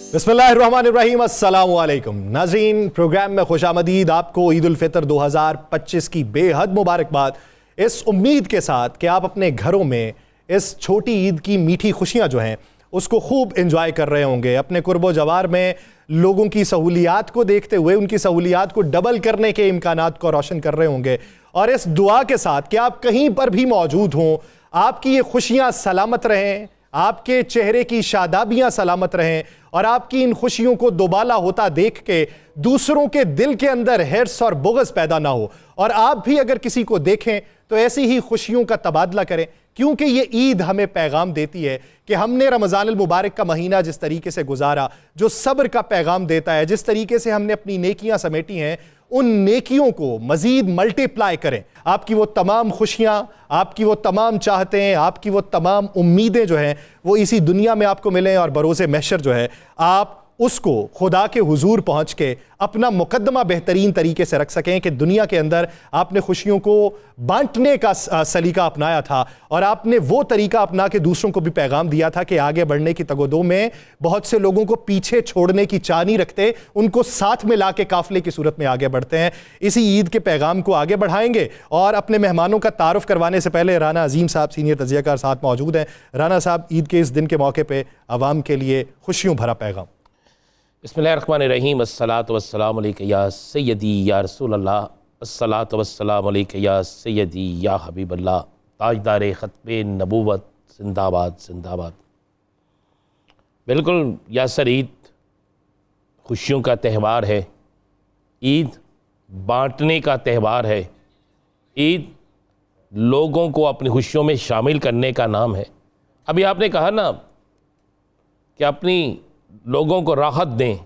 बिस्मिल्लाहिर्रहमानिर्रहीम, अस्सलामु अलैकुम नाज़रीन। प्रोग्राम में खुशामदीद। आपको ईद उल फितर 2025 की बेहद मुबारकबाद। इस उम्मीद के साथ कि आप अपने घरों में इस छोटी ईद की मीठी खुशियां जो हैं उसको खूब एंजॉय कर रहे होंगे। अपने कुर्बो जवार में लोगों की सहूलियात को देखते हुए उनकी सहूलियात को डबल करने के इम्कानात को रोशन कर रहे होंगे। और इस दुआ के साथ कि आप कहीं पर भी मौजूद हों, आपकी ये खुशियां सलामत रहें, आपके चेहरे की शादाबियां सलामत रहें और आपकी इन खुशियों को दोबाला होता देख के दूसरों के दिल के अंदर हिर्स और बुग़्ज़ पैदा ना हो। और आप भी अगर किसी को देखें तो ऐसी ही खुशियों का तबादला करें, क्योंकि ये ईद हमें पैगाम देती है कि हमने रमज़ान अल मुबारक का महीना जिस तरीके से गुजारा, जो सब्र का पैगाम देता है, जिस तरीके से हमने अपनी नेकियां समेटी हैं, उन नेकियों को मजीद मल्टीप्लाई करें। आपकी वो तमाम खुशियां, आपकी वो तमाम चाहतें, आपकी वो तमाम उम्मीदें जो हैं वो इसी दुनिया में आपको मिलें और बरोज़े महशर जो है आप उसको खुदा के हुजूर पहुंच के अपना मुकद्दमा बेहतरीन तरीके से रख सकें कि दुनिया के अंदर आपने खुशियों को बांटने का सलीका अपनाया था और आपने वो तरीका अपना के दूसरों को भी पैगाम दिया था कि आगे बढ़ने की तगोदो में बहुत से लोगों को पीछे छोड़ने की चाह नहीं रखते, उनको साथ में ला के काफिले की सूरत में आगे बढ़ते हैं। इसी ईद के पैगाम को आगे बढ़ाएंगे और अपने मेहमानों का तारुफ करवाने से पहले राना अजीम साहब सीनियर तजियाकार साथ मौजूद हैं। राना साहब, ईद के इस दिन के मौके पर आवाम के लिए खुशियों भरा पैगाम। बिस्मिल्लाहिर्रहमानिर्रहीम, अस्सलातु वस्सलामु अलैका या सय्यदी या रसूल अल्लाह, अस्सलातु वस्सलामु अलैका या सय्यदी या हबीब अल्लाह, ताजदार ख़त्मे नबूवत जिंदाबाद जिंदाबाद। बिल्कुल यासर, ईद खुशियों का त्यौहार है, ईद बांटने का त्यौहार है, ईद लोगों को अपनी खुशियों में शामिल करने का नाम है। अभी आपने कहा ना कि अपनी लोगों को राहत दें,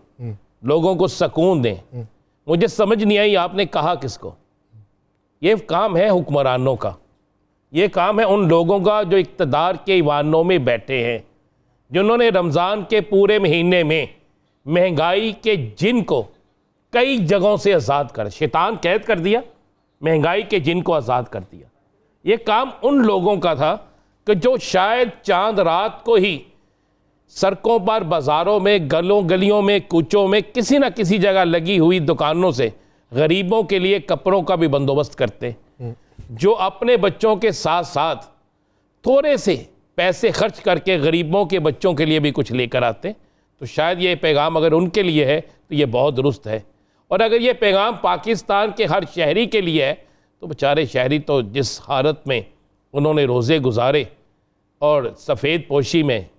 लोगों को सुकून दें। मुझे समझ नहीं आई आपने कहा किसको। ये काम है हुक्मरानों का, ये काम है उन लोगों का जो इक़्तिदार के ईवानों में बैठे हैं, जिन्होंने रमज़ान के पूरे महीने में महंगाई के जिन को कई जगहों से आज़ाद कर, शैतान कैद कर दिया, महंगाई के जिन को आज़ाद कर दिया। ये काम उन लोगों का था कि जो शायद चांद रात को ही सड़कों पर, बाज़ारों में, गलियों में, कूचों में, किसी न किसी जगह लगी हुई दुकानों से गरीबों के लिए कपड़ों का भी बंदोबस्त करते, जो अपने बच्चों के साथ साथ थोड़े से पैसे खर्च करके गरीबों के बच्चों के लिए भी कुछ लेकर आते। तो शायद ये पैगाम अगर उनके लिए है तो ये बहुत दुरुस्त है। और अगर ये पैगाम पाकिस्तान के हर शहरी के लिए है तो बेचारे शहरी तो जिस हालत में उन्होंने रोज़े गुजारे और सफ़ेद पोशी में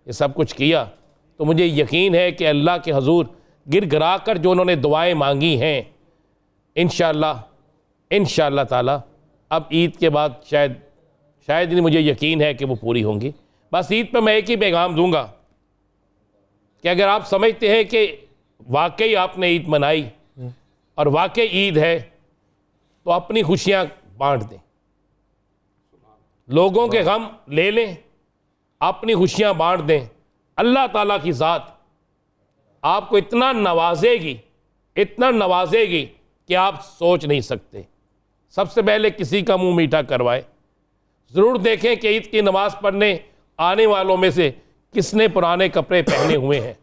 ये सब कुछ किया, तो मुझे यकीन है कि अल्लाह के हजूर गिर गिरा कर जो उन्होंने दुआएं मांगी हैं, इंशाअल्लाह ताला अब ईद के बाद शायद नहीं, मुझे यकीन है कि वो पूरी होंगी। बस ईद पे मैं एक ही पैगाम दूंगा कि अगर आप समझते हैं कि वाकई आपने ईद मनाई और वाकई ईद है तो अपनी खुशियाँ बांट दें, लोगों के गम ले लें, अपनी खुशियाँ बांट दें। अल्लाह ताला की ज़ात आपको इतना नवाजेगी कि आप सोच नहीं सकते। सबसे पहले किसी का मुंह मीठा करवाए। ज़रूर देखें कि ईद की नमाज़ पढ़ने आने वालों में से किसने पुराने कपड़े पहने हुए हैं,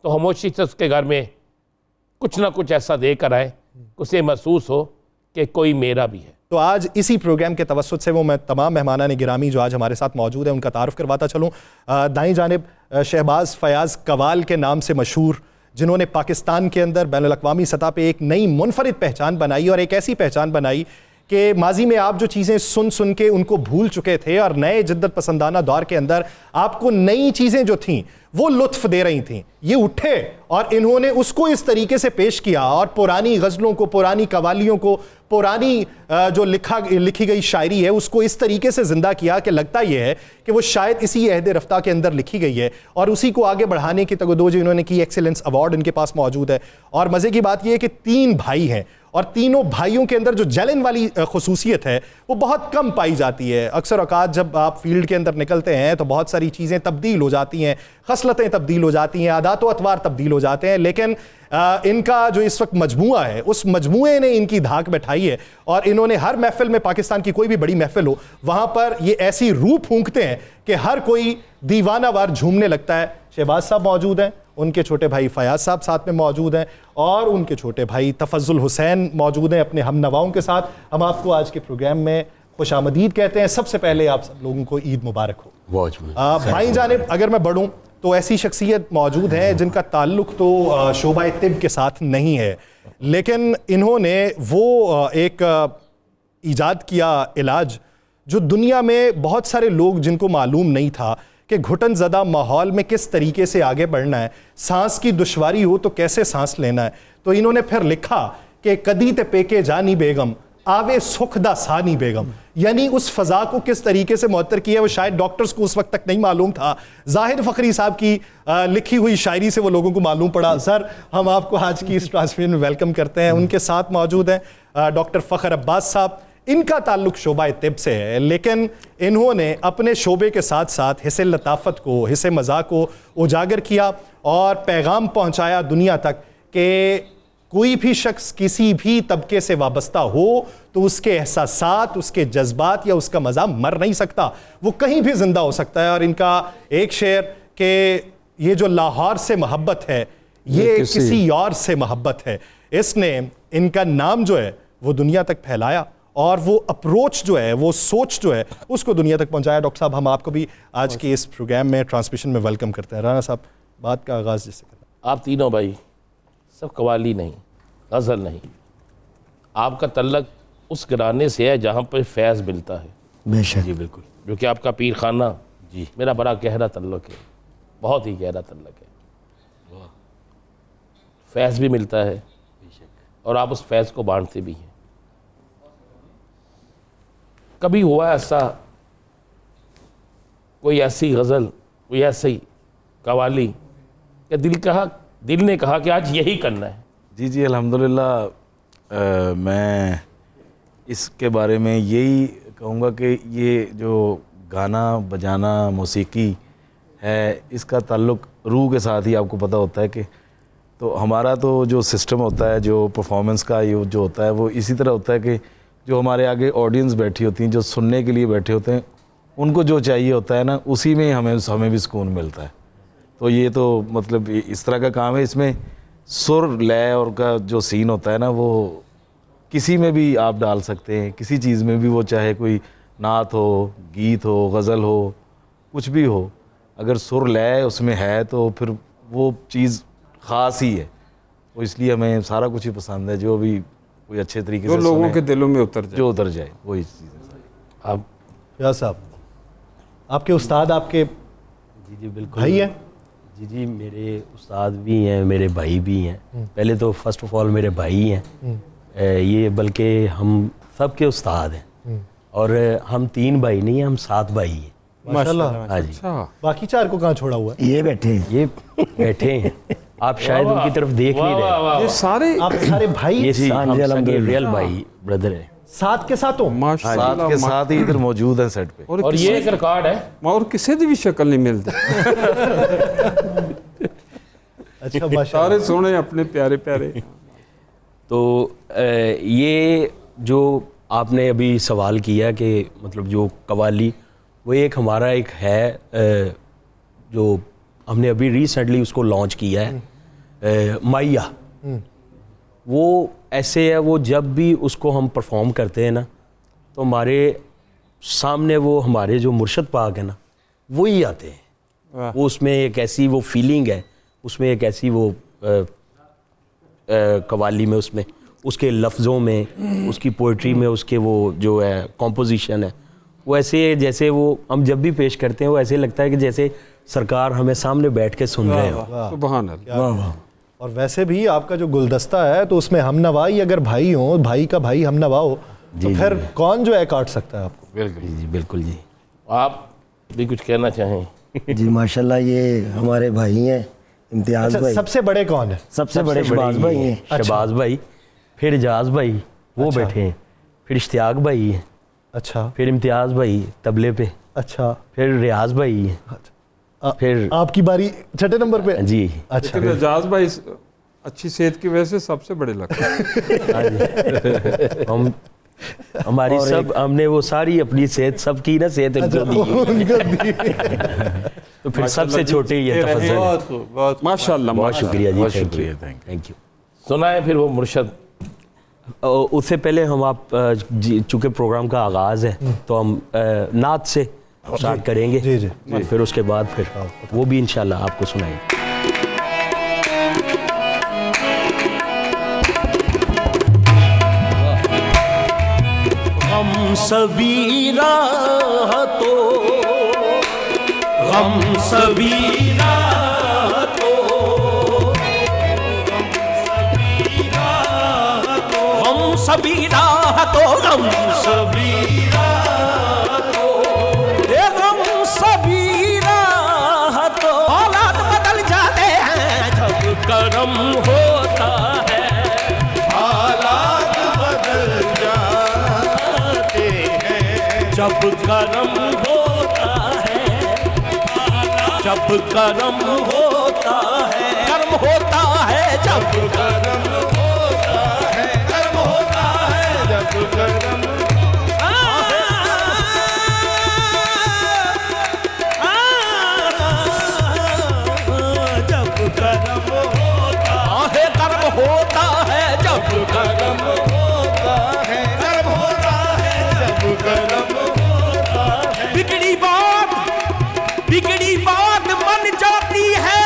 तो खामोशी से उसके घर में कुछ ना कुछ ऐसा देकर आए, उसे महसूस हो कि कोई मेरा भी है। तो आज इसी प्रोग्राम के तवस्सुत से वो मैं तमाम मेहमानान गिरामी जो आज हमारे साथ मौजूद हैं उनका तारुफ करवाता चलूँ। दाईं जानिब शहबाज फयाज़ कवाल के नाम से मशहूर, जिन्होंने पाकिस्तान के अंदर बैनुल अक़वामी सतह पे एक नई मुनफरिद पहचान बनाई और एक ऐसी पहचान बनाई कि माजी में आप जो चीज़ें सुन के उनको भूल चुके थे और नए जिद्दत पसंदाना दौर के अंदर आपको नई चीज़ें जो थीं वो लुत्फ़ दे रही थीं, ये उठे और इन्होंने उसको इस तरीके से पेश किया और पुरानी गज़लों को, पुरानी कवालियों को, पुरानी जो लिखी गई शायरी है उसको इस तरीके से ज़िंदा किया कि लगता यह है कि वो शायद इसी अहद रफ्ता के अंदर लिखी गई है और उसी को आगे बढ़ाने की तगदो जो इन्होंने की, एक्सीलेंस अवार्ड इनके पास मौजूद है। और मज़े की बात यह है कि 3 भाई हैं और तीनों भाइयों के अंदर जो जलन वाली खुसूसियत है वो बहुत कम पाई जाती है। अक्सर औकात जब आप फील्ड के अंदर निकलते हैं तो बहुत सारी चीज़ें तब्दील हो जाती हैं, खसलतें तब्दील हो जाती हैं, आदात व अतवार तब्दील हो जाते हैं, लेकिन इनका जो इस वक्त मजमूआ है उस मजमूए ने इनकी धाक बैठाई है और इन्होंने हर महफिल में, पाकिस्तान की कोई भी बड़ी महफिल हो, वहाँ पर ये ऐसी रूह फूंकते हैं कि हर कोई दीवाना वार झूमने लगता है। शहबाज साहब मौजूद हैं, उनके छोटे भाई फयाज साहब साथ में मौजूद हैं और उनके छोटे भाई तफज्जुल हुसैन मौजूद हैं अपने हम नवाओं के साथ। हम आपको आज के प्रोग्राम में खुश आमदीद कहते हैं। सबसे पहले आप सब लोगों को ईद मुबारक हो। भाई जानिब अगर मैं बढ़ूँ तो ऐसी शख्सियत मौजूद हैं जिनका ताल्लुक तो शोबा तिब के साथ नहीं है, लेकिन इन्होंने वो एक ईजाद किया इलाज जो दुनिया में बहुत सारे लोग जिनको मालूम नहीं था कि घुटन ज़दा माहौल में किस तरीके से आगे बढ़ना है, सांस की दुश्वारी हो तो कैसे सांस लेना है। तो इन्होंने फिर लिखा कि कदी ते पेके जानी बेगम आवे सुख दा सानी बेगम, यानी उस फ़ज़ा को किस तरीके से मुअत्तर किया वो शायद डॉक्टर्स को उस वक्त तक नहीं मालूम था। जाहिद फ़खरी साहब की लिखी हुई शायरी से वो लोगों को मालूम पड़ा। सर, हम आपको आज की इस ट्रांसमिशन में वेलकम करते हैं। उनके साथ मौजूद हैं डॉक्टर फ़खर अब्बास साहब। इनका ताल्लुक शोबा तिब से है, लेकिन इन्होंने अपने शोबे के साथ साथ हिस्से लताफ़त को, हिस्से मज़ाक को उजागर किया और पैगाम पहुँचाया दुनिया तक कि कोई भी शख्स किसी भी तबके से वाबस्ता हो तो उसके एहसासात, उसके जज्बात या उसका मज़ा मर नहीं सकता, वो कहीं भी ज़िंदा हो सकता है। और इनका एक शेर कि ये जो लाहौर से मोहब्बत है ये किसी और से मोहब्बत है, इसने इनका नाम जो है वो दुनिया तक फैलाया और वो अप्रोच जो है, वो सोच जो है उसको दुनिया तक पहुंचाया। डॉक्टर साहब, हम आपको भी आज के इस प्रोग्राम में ट्रांसमिशन में वेलकम करते हैं। राना साहब, बात का आगाज़ जिससे करना। आप तीनों भाई सब कवाली नहीं, गज़ल नहीं, आपका तल्लक उस घराने से है जहाँ पर फैज़ मिलता है। बेशक जी बिल्कुल, जो कि आपका पीर खाना जी मेरा बड़ा गहरा तल्लक है, बहुत ही गहरा तल्लक है। फैज़ भी मिलता है और आप उस फैज़ को बांटते भी हैं। कभी हुआ ऐसा कोई ऐसी गज़ल, कोई ऐसी कवाली कि दिल ने कहा कि आज यही करना है? जी अल्हम्दुलिल्लाह, मैं इसके बारे में यही कहूँगा कि ये जो गाना बजाना मौसीकी है, इसका ताल्लुक़ रूह के साथ ही आपको पता होता है कि तो हमारा तो जो सिस्टम होता है, जो परफॉर्मेंस का ये जो होता है, वो इसी तरह होता है कि जो हमारे आगे ऑडियंस बैठी होती हैं, जो सुनने के लिए बैठे होते हैं, उनको जो चाहिए होता है ना, उसी में हमें भी सुकून मिलता है। तो ये तो मतलब इस तरह का काम है। इसमें सुर लय और का जो सीन होता है ना, वो किसी में भी आप डाल सकते हैं, किसी चीज़ में भी, वो चाहे कोई नात हो, गीत हो, गज़ल हो, कुछ भी हो, अगर सुर लय उसमें है तो फिर वो चीज़ ख़ास ही है। तो इसलिए हमें सारा कुछ ही पसंद है, जो भी कोई अच्छे तरीके से लोगों के दिलों में उतर जाए, जो उतर जाए, वही चीज़ है। आप या साहब, आपके उस्ताद आपके जी बिल्कुल भाई हैं? जी मेरे उस्ताद भी हैं, मेरे भाई भी हैं। पहले तो फर्स्ट ऑफ ऑल मेरे भाई हैं ये, बल्कि हम सब के उस्ताद हैं। और हम 3 भाई नहीं हैं, हम 7 भाई हैं माशाल्लाह। हाँ जी। अच्छा, बाकी 4 को कहाँ छोड़ा हुआ है? ये बैठे हैं, ये बैठे हैं, आप शायद उनकी तरफ देख नहीं रहे। ये सारे आप सारे भाई ये जी, हाँ जी, सगे अल्हम्दुलिल्लाह। रियल भाई ब्रदर हैं। 7 के साथों? साथ माशाल्लाह के साथ ही इधर मौजूद हैं सेट पे। और ये एक रिकॉर्ड है, और किसी दी भी शक्ल नहीं मिलती। अच्छा, माशाल्लाह। सारे सोने अपने प्यारे प्यारे। तो ये जो आपने अभी सवाल किया कि मतलब जो कवाली, वो एक हमारा एक है जो हमने अभी रिसेंटली उसको लॉन्च किया है, माइया। वो ऐसे है, वो जब भी उसको हम परफॉर्म करते हैं ना, तो हमारे सामने वो हमारे जो मुर्शद पाक है ना, वो ही आते हैं। वो उसमें एक ऐसी वो फीलिंग है, उसमें एक ऐसी वो कवाली में, उसमें उसके लफ्ज़ों में, उसकी पोइट्री में, उसके वो जो है कॉम्पोजिशन है, वो ऐसे जैसे वो हम जब भी पेश करते हैं, वो ऐसे लगता है कि जैसे सरकार हमें सामने बैठ के सुन रहे हो। सुभान अल्लाह। और वैसे भी आपका जो गुलदस्ता है तो उसमें हमनवाई अगर भाई हो, भाई का भाई हमनवा हो, तो फिर कौन जो है काट सकता है आपको? बिल्कुल जी बिल्कुल जी। आप भी कुछ कहना चाहें? जी माशाल्लाह, ये हमारे भाई हैं इम्तियाज़ अच्छा, भाई। सबसे बड़े कौन है? सबसे बड़े शहबाज भाई हैं। शहबाज भाई, फिर एजाज भाई वो अच्छा। बैठे हैं, फिर इश्तियाक भाई हैं, अच्छा फिर इम्तियाज़ भाई तबले पे, अच्छा। फिर रियाज भाई हैं, फिर आपकी बारी छठे नंबर पे? जी। अच्छा। लेकिन एजाज भाई अच्छी सेहत की वजह से सबसे बड़े लगते हैं। हाँ जी। हम हमारी सब हमने वो सारी अपनी सेहत सबकी ना सेहत उनको दी। उनको दी। तो फिर सबसे छोटे ये तफज़्ज़ुल। बहुत माशाल्लाह, बहुत शुक्रिया जी, बहुत थैंक शुक्रिया, you, thank you. Thank you. सुनाए फिर वो मुर्शद। उससे पहले हम चूँकि प्रोग्राम का आगाज़ है तो हम नात से स्टार्ट करेंगे। जी, जी, और फिर उसके बाद फिर वो भी इंशाल्लाह आपको सुनाएंगे। हम सभी राहतों, हम सभी राहतों, हम सभी राहतों, हम सभी राहतों, हम सभी राहतों। हालात बदल जाते हैं जब करम होता है, हालात बदल जाते हैं जब करम होता है, जब करम होता है, कर्म होता है जब करम होता है, कर्म होता है जब करम, जब कर्म होता है, कर्म होता है जब कर्म होता है, कर्म होता है जब कर्म होता है। बिगड़ी बात बन जाती है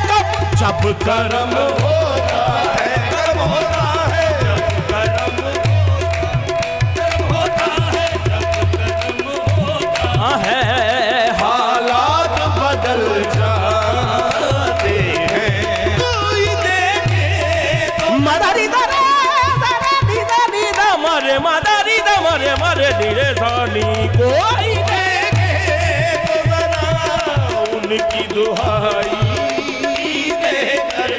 कब, जब कर्म होता है, कर्म होता है जब कर्म होता है, जब कर्म होता है। हालात बदल जाते हैं, कोई देखे मदारी दरे दरे दा मरे मदारी दा मरे मरे धीरे धानी, कोई देखे तो जरा उनकी दुहाई देकर।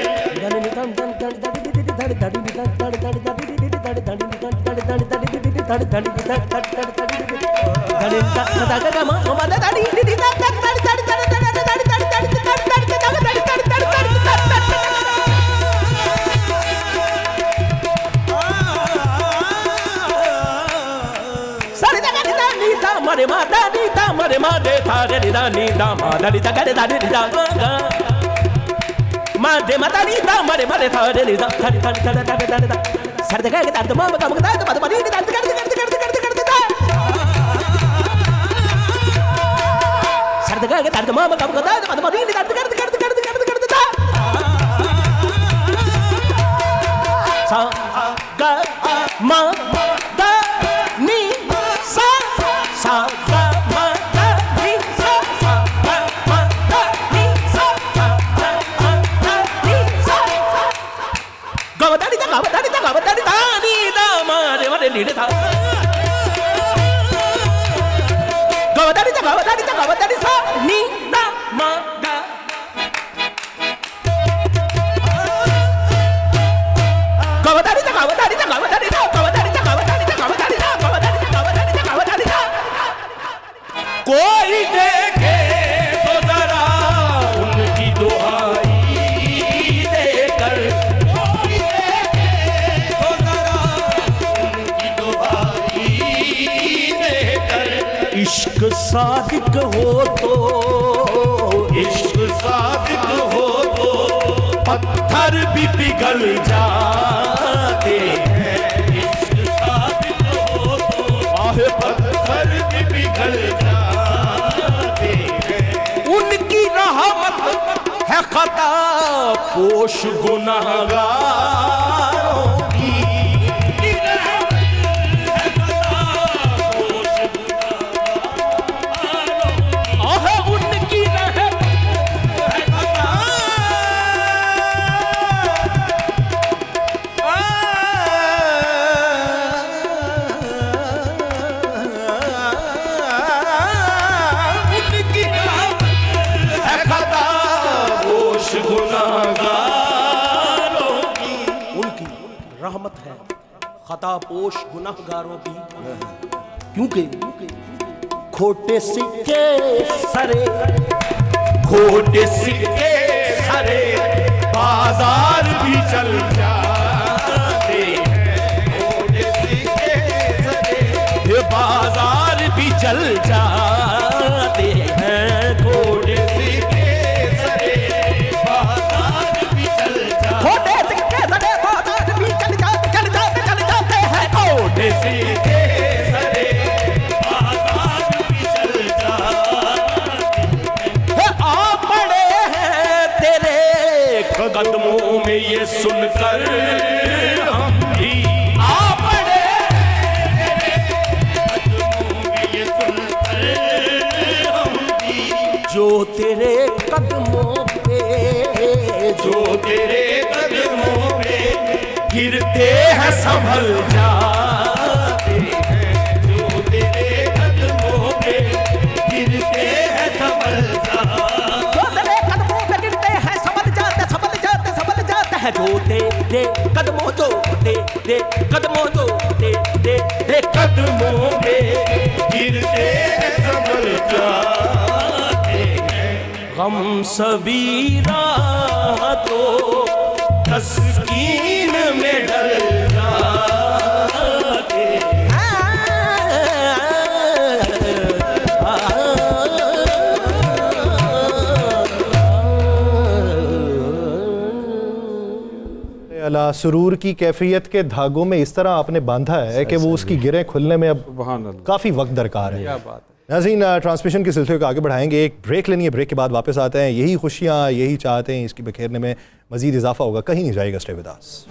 मरे मादा नीता मरे मादे थारे निदा नीदा मादा नीता करे दादी निदा मादे मादा नीता मरे मादे थारे निदा थारे थारे थारे थारे थारे थारे सरदे का दाद मामा का मगदा तो मदमनी निदा करते करते करते करते करते सरदे का दाद मामा का मगदा तो मदमनी निदा करते करते करते करते करते सा गा मा दा नी सा सा गा मा दा नी सा सा गा मा दा नी सा सा गा मा दा नी सा गावदानी दा गावदानी दा गावदानी दा नी दा मारे मारे नी दा गावदानी दा गावदानी दा गावदानी सा नी दा मा गा गावदानी दा गावदानी दा गावदानी दा गावदानी दा गावदानी दा गावदानी दा गावदानी दा गावदानी दा गावदानी दा। कोई देखे तो जरा उनकी दुहाई देकर, कोई देखे तो जरा उनकी दुहाई देकर। इश्क सादिक हो तो, इश्क सादिक हो तो पत्थर भी पिघल जाते हैं, इश्क सादिक हो तो आहे पत्थर भी पिघल जाते हैं। उनकी रहमत है खता पोश गुनाहगारों की, उनकी रहमत है खता उनकी रहमत है खता पोश गुनाहगारों की, उनकी रहमत है खता पोश गुनाहगारों की। क्योंकि खोटे सिक्के सरे, खोटे सिक्के सरे बाजार भी चल जाते हैं, खोटे सिक्के सरे बाजार भी चल जाते हैं, खोटे सिक्के कदमों में ये सुनकर हम भी आ पड़े, कदमों में ये सुनकर हम भी, जो तेरे कदमों पे, जो तेरे कदमों पे गिरते हैं संभल जाते हैं, जो तेरे कदमों पे गिरते हैं संभल जाते, जो तेरे कदमों पे गिरते हैं संभल जाते, संभल जाते, संभल जाते हैं, जो तेरे कदमों, जो तेरे कदमों, जो तेरे कदमों पे गिरते हैं संभल जाते हैं। गम सबीरा तो तस्कीन में डर जाते अला सुरूर की कैफियत के धागों में इस तरह आपने बांधा है कि वो उसकी गिरें खुलने में अब सुभान अल्लाह, काफ़ी वक्त दरकार है। क्या बात है। नाज़रीन, ट्रांसमिशन के सिलसिले को आगे बढ़ाएंगे, एक ब्रेक लेनी है, ब्रेक के बाद वापस आते हैं। यही खुशियाँ, यही चाहते हैं, इसकी बिखेरने में मज़ीद इजाफा होगा, कहीं नहीं जाएगा। Stay with us.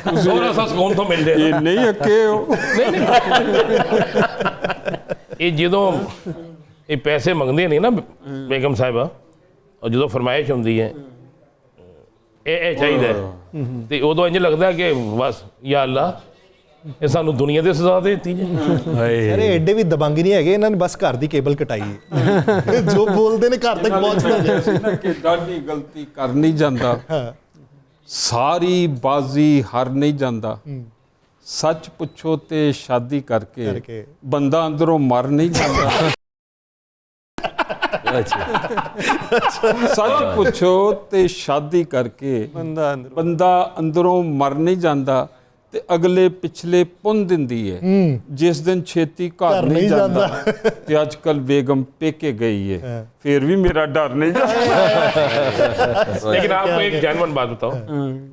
थोड़ा सा सुकून तो मिल जाए। ये नहीं अके हो, ये ਜਦੋਂ ਇਹ ਪੈਸੇ ਮੰਗਦੇ ਨਹੀਂ ਨਾ ਬੇਗਮ ਸਾਹਿਬਾ, ਔਰ ਜਦੋਂ ਫਰਮਾਇਸ਼ ਹੁੰਦੀ ਹੈ ਇਹ ਚਾਹੀਦਾ ਹੈ, ਤੇ ਉਦੋਂ ਇੰਜ ਲੱਗਦਾ ਕਿ ਬਸ ਯਾ ਅੱਲਾ ਇਹ ਸਾਨੂੰ ਦੁਨੀਆ ਦੀ ਸਜ਼ਾ ਦੇ ਦਿੱਤੀ ਜੀ। अरे एडे भी दबंग नहीं है, इन्होंने बस घर की केबल कटाई है। जो बोलते ने घर तक पहुंच गए। कि डाडी गलती कर नहीं जाता, सारी बाजी हार नहीं जाता, सच पुछो ते शादी करके बंदा अंदरों मर नहीं जाता। सच पुछो ते शादी करके बंदा अंदरों मर नहीं जाता, ते अगले पिछले पुन दिंदी है। जिस दिन छेती घर नहीं जाता, ते अजकल बेगम पेके गई है, फिर भी मेरा डर नहीं जाता। लेकिन आपको एक जेन्युइन बात बताओ,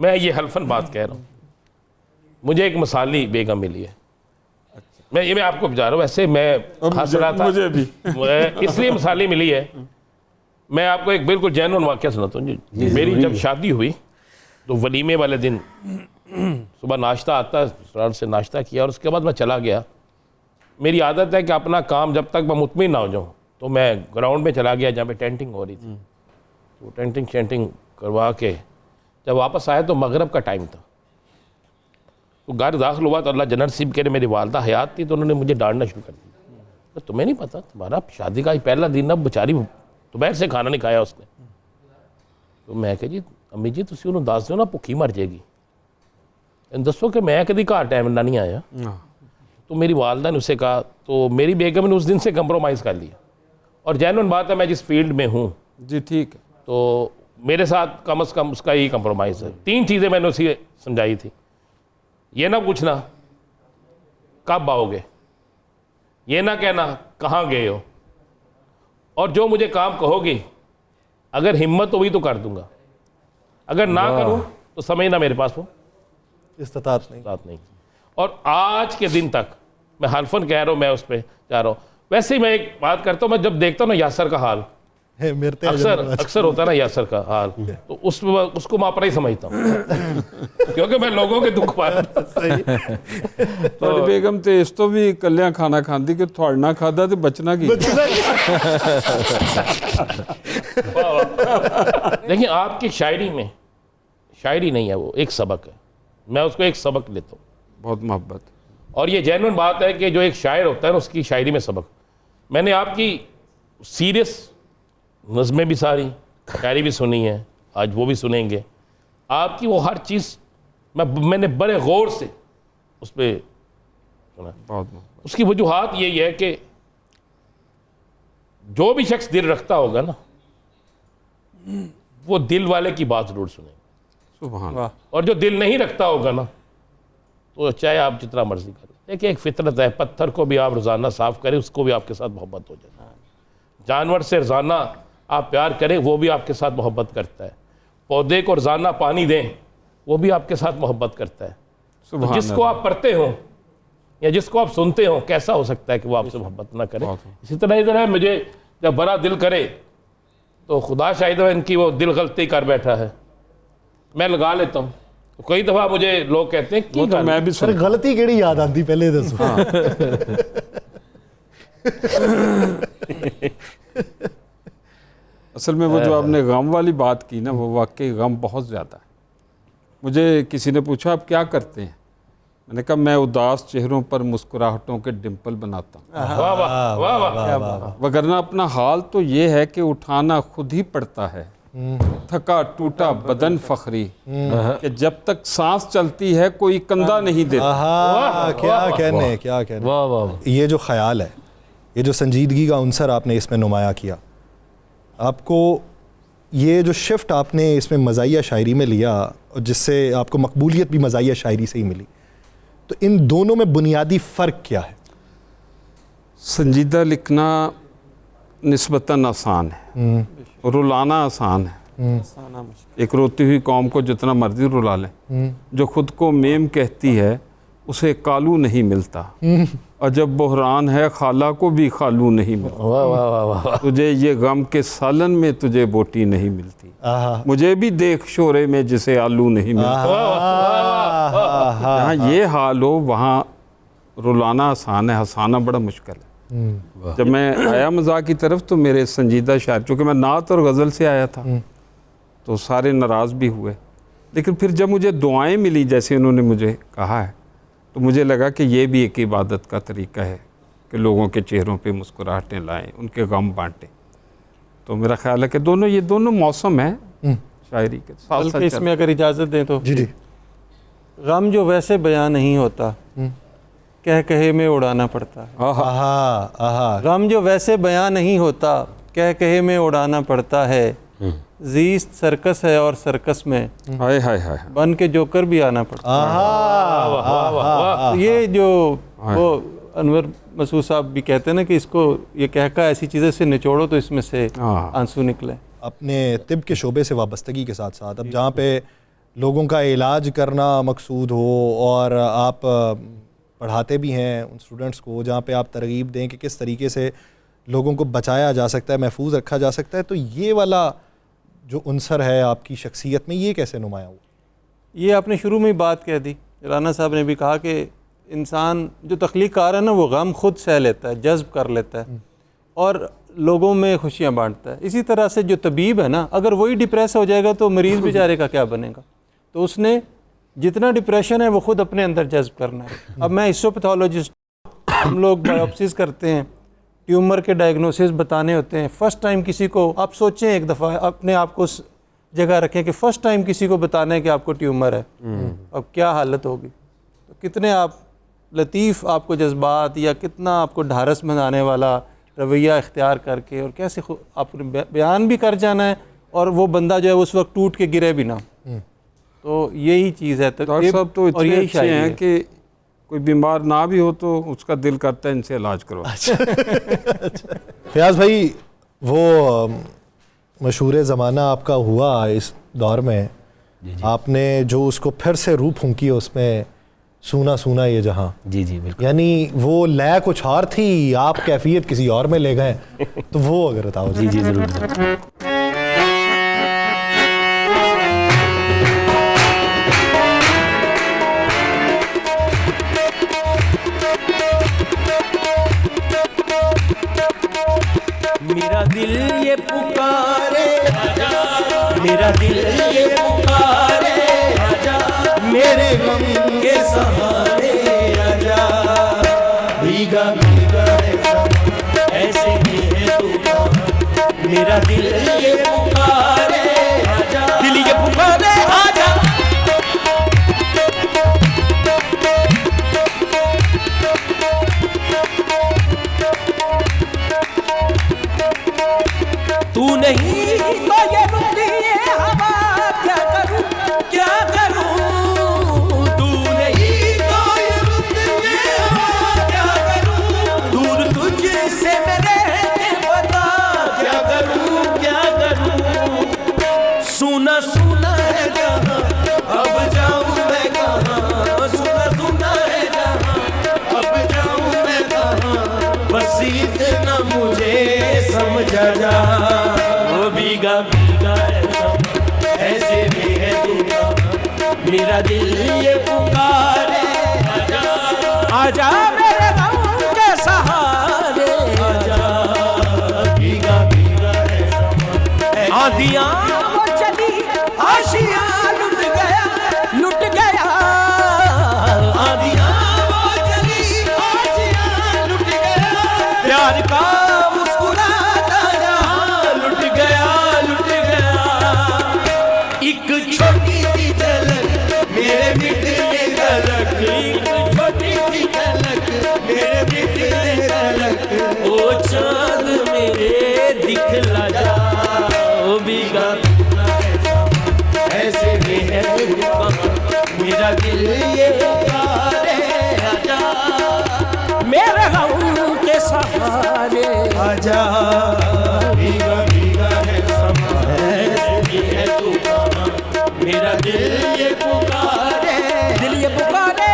मैं ये हल्फन बात कह रहा हूँ, मुझे एक मिसाली बेगम मिली है। मैं आपको बता रहा हूँ, वैसे मैं हंस रहा था, मुझे भी इसलिए मिसाली मिली है। मैं आपको एक बिल्कुल जेन्युइन वाक़या सुनाता हूँ। मेरी जब शादी हुई तो वलीमे वाले दिन सुबह नाश्ता आता, रेस्टोरेंट से नाश्ता किया और उसके बाद मैं चला गया। मेरी आदत है कि अपना काम जब तक मैं मुतमिन ना हो जाऊँ, तो मैं ग्राउंड में चला गया जहाँ पे टेंटिंग हो रही थी। तो टेंटिंग करवा के जब वापस आया तो मगरब का टाइम था। तो घर दाखिल हुआ तो अल्लाह जन्नत नसीब करे, मेरी वालदा हयात थी, तो उन्होंने मुझे डांटना शुरू कर दिया। तो तुम्हें नहीं पता, तुम्हारा शादी का पहला दिन, अब बेचारी दोपहर से खाना नहीं खाया उसने। तो मैं कहा जी अम्मी जी तुसी उन्होंने दस दो ना, भुखी मर जाएगी, दसो कि मैं कभी घर टाइम ना नहीं आया। तो मेरी वालदा ने उससे कहा, तो मेरी बेगम ने उस दिन से कंप्रोमाइज़ कर लिया। और जेन्युइन बात है, मैं जिस फील्ड में हूँ जी ठीक है, तो मेरे साथ कम से कम उसका ही कंप्रोमाइज़ है। 3 चीज़ें मैंने उसे समझाई थी। ये ना पूछना कब आओगे, ये ना कहना कहाँ गए हो, और जो मुझे काम कहोगी अगर हिम्मत हुई तो कर दूंगा, अगर ना करूं तो समझना मेरे पास वो इस्तात नहीं। बात नहीं। और आज के दिन तक मैं हल्फन कह रहा हूँ, मैं उस पर जा रहा हूँ। वैसे ही मैं एक बात करता हूँ, मैं जब देखता हूँ ना यासर का हाल, मेरे अक्सर होता ना यासर का हाल, तो उसको मैं अपना ही समझता हूँ क्योंकि मैं लोगों के दुख पाया। ਤੁਹਾਡੀ ਬੇਗਮ ਤੇ ਇਸ ਤੋਂ ਵੀ ਇਕੱਲਿਆਂ ਖਾਣਾ ਖਾਂਦੀ ਕਿ ਤੁਹਾਡੇ ਨਾਲ ਖਾਦਾ ਤੇ ਬਚਣਾ ਕੀ। लेकिन आपकी शायरी में शायरी नहीं है, वो एक सबक है, मैं उसको एक सबक लेता हूँ। बहुत मोहब्बत। और ये जेन्युइन बात है कि जो एक शायर होता है ना उसकी शायरी में सबक। मैंने आपकी सीरियस नज़में भी सारी शायरी भी सुनी है, आज वो भी सुनेंगे। आपकी वो हर चीज़ मैंने बड़े गौर से उस पर सुना। बहुत उसकी वजूहात यही है कि जो भी शख्स दिल रखता होगा ना वो दिल वाले की बात जरूर सुनेगा, सुभान अल्लाह। और जो दिल नहीं रखता होगा ना तो चाहे आप जितना मर्जी करें। देखिए एक फितरत है, पत्थर को भी आप रोज़ाना साफ़ करें उसको भी आपके साथ मोहब्बत हो जाता है। जानवर से रोज़ाना आप प्यार करें वो भी आपके साथ मोहब्बत करता है। पौधे को रोज़ाना पानी दें वो भी आपके साथ मोहब्बत करता है। तो जिसको आप पढ़ते हो या जिसको आप सुनते हो कैसा हो सकता है कि वो आपसे मोहब्बत ना करे। इसी तरह इधर है, मुझे जब बड़ा दिल करे तो खुदा शाहिद है इनकी वो दिल गलती कर बैठा है, मैं लगा लेता हूँ। तो कई दफ़ा मुझे लोग कहते हैं कि तो मैं भी सर गलती केड़ी याद आती पहले दसो। असल में वो जो आपने गम वाली बात की ना, वो वाकई गम बहुत ज़्यादा है। मुझे किसी ने पूछा आप क्या करते हैं, मैंने कहा मैं उदास चेहरों पर मुस्कुराहटों के डिंपल बनाता हूँ। वाह वाह वाह वाह। वगरना अपना हाल तो ये है कि उठाना खुद ही पड़ता है, थका टूटा बदन फखरी, कि जब तक सांस चलती है कोई कंधा नहीं देता। क्या कहने। वाह वाह। ये जो ख्याल है, ये जो संजीदगी का अंसर आपने इसमें नुमाया किया, आपको ये जो शिफ्ट आपने इसमें मज़ाहिया शायरी में लिया और जिससे आपको मकबूलियत भी मज़ाहिया शायरी से ही मिली, तो इन दोनों में बुनियादी फ़र्क क्या है? संजीदा लिखना निस्बतन आसान है, रुलाना आसान है। एक रोती हुई कौम को जितना मर्जी रुला लें, जो खुद को मेम कहती है उसे कालू नहीं मिलता, और जब बहरान है खाला को भी खालू नहीं मिलता। वाह वाह वाह वाह। तुझे ये गम के सालन में तुझे बोटी नहीं मिलती, मुझे भी देख शोरे में जिसे आलू नहीं मिलता। जहाँ ये हाल हो वहाँ रुलाना आसान है, हंसाना बड़ा मुश्किल है। जब मैं आया मज़ाक की तरफ तो मेरे संजीदा शायर, चूँकि मैं नात और गज़ल से आया था तो सारे नाराज़ भी हुए, लेकिन फिर जब मुझे दुआएं मिली जैसे उन्होंने मुझे कहा है तो मुझे लगा कि ये भी एक इबादत का तरीका है कि लोगों के चेहरों पे मुस्कुराहटें लाएं, उनके गम बांटें। तो मेरा ख्याल है कि ये दोनों मौसम हैं शायरी के साथ साथ। इसमें अगर इजाज़त दें तो जी। गम जो वैसे बयान नहीं होता कह कहे में उड़ाना पड़ता है। गम जो वैसे बयान नहीं होता कह कहे में उड़ाना पड़ता है। ज़ीस्त सर्कस है और सर्कस में हाय हाय हाय बन के जोकर भी आना पड़ता है। ये जो वो अनवर मसूद साहब भी कहते हैं ना कि इसको ये कहका ऐसी चीज़ें से निचोड़ो तो इसमें से आंसू निकले। अपने तिब के शोबे से वाबस्तगी के साथ साथ अब जहाँ पे लोगों का इलाज करना मकसूद हो और आप पढ़ाते भी हैं उन स्टूडेंट्स को, जहाँ पे आप तरगीब दें कि किस तरीके से लोगों को बचाया जा सकता है, महफूज रखा जा सकता है, तो ये वाला जो अंसर है आपकी शख्सियत में ये कैसे नुमाया हुआ? ये आपने शुरू में ही बात कह दी, राना साहब ने भी कहा कि इंसान जो तख्लीक कार है ना वो गम खुद सह लेता है, जज्ब कर लेता है और लोगों में खुशियाँ बांटता है। इसी तरह से जो तबीब है ना, अगर वही डिप्रेस हो जाएगा तो मरीज़ बेचारे का क्या बनेगा। तो उसने जितना डिप्रेशन है वो खुद अपने अंदर जज्ब करना है। अब मैं हिस्टोपैथोलॉजिस्ट, हम लोग बायोप्सीज करते हैं, ट्यूमर के डायग्नोसिस बताने होते हैं। फ़र्स्ट टाइम किसी को, आप सोचें एक दफ़ा अपने आप को उस जगह रखें कि फ़र्स्ट टाइम किसी को बताना है कि आपको ट्यूमर है, अब क्या हालत होगी। तो कितने आप लतीफ़ आपको जज्बात या कितना आपको ढारस बनाने वाला रवैया इख्तियार करके और कैसे आपने बयान भी कर जाना है और वो बंदा जो है उस वक्त टूट के गिरे भी ना। तो यही चीज़ है। डॉक्टर साहब तो इतने अच्छे हैं कि कोई बीमार ना भी हो तो उसका दिल करता है इनसे इलाज करो। फयाज भाई, वो मशहूर ज़माना आपका हुआ इस दौर में, आपने जो उसको फिर से रूह फूंकी उसमें सूना सूना ये जहां, जी जी बिल्कुल। यानी वो लय कुछ और थी, आप कैफियत किसी और में ले गए, तो वो अगर बताओ। जी जी ज़रूर ज़रूर। मेरा दिल ये पुकारे, मेरा दिल ये पुकारे, मेरे गम के सहारे आजा। भीगा भीगा ऐसे ही है तू, मेरा दिल ये पुकारे, दिल ये पुकारे आजा। तू नहीं तो ये रुकती है हवा, क्या करूं क्या करूं। तू नहीं तो ये रुकती है हवा, क्या करूं। दूर तुझसे मैं रहते बता, क्या करूं। सुना सुना है जहां, अब जाऊं मैं कहां। सुना सुना है जहां, अब जाऊं मैं कहां। बस इतना मुझे समझा जा, वो भीगा भीगा ऐसे भी है तू। मेरा दिल ये पुकारे, आजा मेरे गम के सहारे आजा। भीगा भीगा आंधियां वो चली, आशियां लुट गया। आंधियां वो चली, आशियां लुट गया। प्यार का मुस्कुराता जहां लुट गया। एक छोटी सी झलक मेरे मिटने तलक, एक छोटी सी झलक मेरे मिटने तलक। ओ चांद मेरे दिखला जा, ओ भीगा ऐसे भी है मेरा दिल ये पुकारे आजा। मेरे गम के सहारे आजा। भीगा भीगा है ऐसे भी है तू, मेरा दिल ये पुकारे, दिल ये पुकारे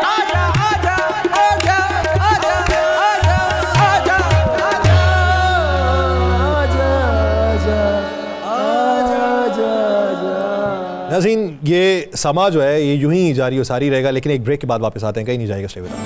आजा आजा आजा आजा आजा आजा आजा आजा आजा। नाज़रीन, ये समा जो है ये यूं ही जारी और सारी रहेगा, लेकिन एक ब्रेक के बाद वापस आते हैं, कहीं नहीं जाएगा। Stay with us.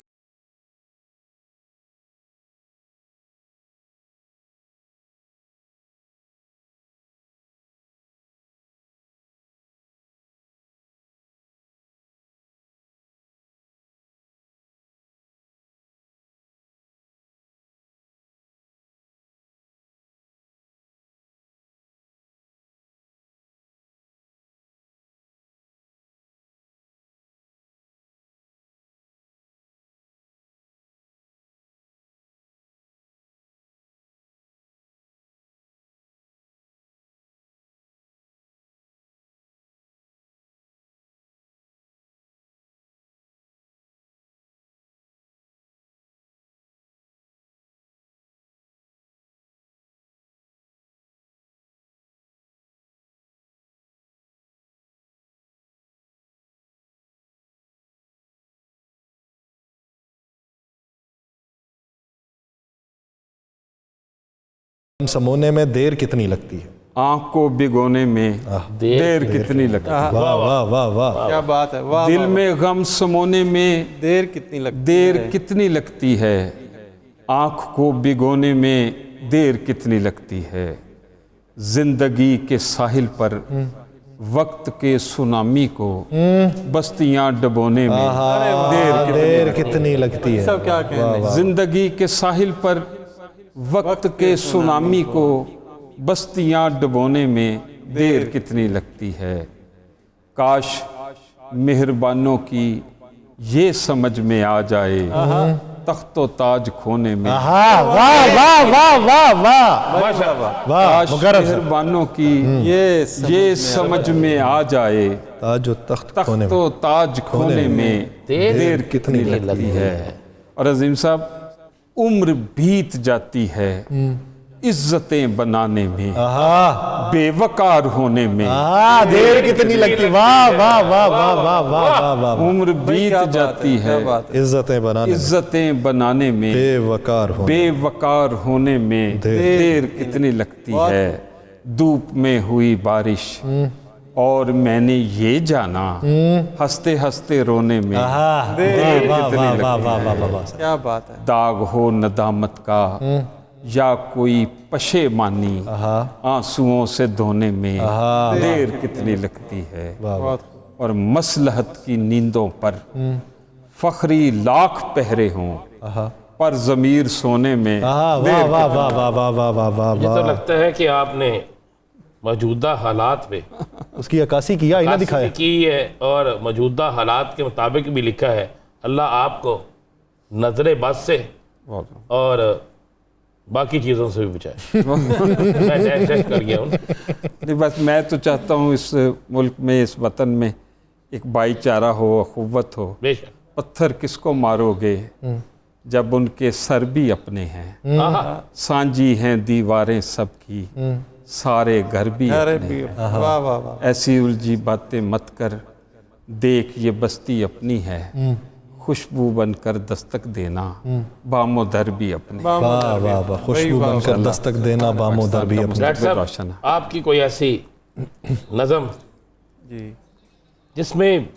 समोने में देर कितनी लगती है, आँख को भिगोने में देर कितनी लगती है। वाह वाह वाह वाह, क्या बात है, वाह। दिल में गम समोने में देर कितनी लगती देर है। कितनी लगती है। आँख को भिगोने में देर कितनी लगती है। जिंदगी के साहिल पर वक्त के सुनामी को बस्तियां डबोने में देर कितनी लगती है। सब क्या कहने। जिंदगी के साहिल पर वक्त के सुनामी को बस्तियां डबोने में देर कितनी लगती है। काश मेहरबानों की ये समझ में आ जाए, तख्तो ताज खोने में। वाह वाह वाह वाह वाह वाह वाह, काश मेहरबानों की ये समझ में आ जाए, ताज तख्तो ताज खोने में देर कितनी लगती है। और अजीम साहब, उम्र बीत जाती है इज्जतें बनाने में, आहा बेवकार होने में देर कितनी लगती, वाह वाह वाह वाह वाह वाह वाह वाह, उम्र बीत क्या बात जाती क्या है। बात है। इज्जतें बनाने में, इज्जतें बनाने में, बेवकार हो, बेवकार होने में देर कितनी लगती है। धूप में हुई बारिश और मैंने ये जाना, हंसते हंसते रोने में देर वाह कितनी वाह वाह लगती वाह है। वाह वाह वाह। क्या बात है। दाग हो नदामत का या कोई पशेमानी, आंसुओं से धोने में देर कितनी लगती है। और मसलहत की नींदों पर फखरी लाख पहरे हों, पर ज़मीर सोने में वाह देर वाह वाह वाह वाह वाह वाह वाह मुझे तो वाह, लगता है कि आपने मौजूदा हालात में उसकी अक्कासी किया, आईना काशी दिखाया। की है और मौजूदा हालात के मुताबिक भी लिखा है। अल्लाह आपको नजर बद से और बाकी चीज़ों से भी बचाए। मैं टेस्ट कर गया हूँ। नहीं, बस मैं तो चाहता हूँ इस मुल्क में, इस वतन में एक भाईचारा हो, अखुव्वत हो। बेशक। पत्थर किसको मारोगे जब उनके सर भी अपने हैं, सांझी हैं दीवारें सबकी, सारे घर भी अरे अपने हैं। वाह वाह वाह। ऐसी उलझी बातें मत कर, देख ये बस्ती अपनी है, खुशबू बनकर दस्तक देना, बामो दर भी अपने। वाह वाह वाह, खुशबू बनकर दस्तक देना, बामो दर भी अपने। डॉक्टर साहब, रोशन है। आपकी कोई ऐसी नज़म जी जिसमें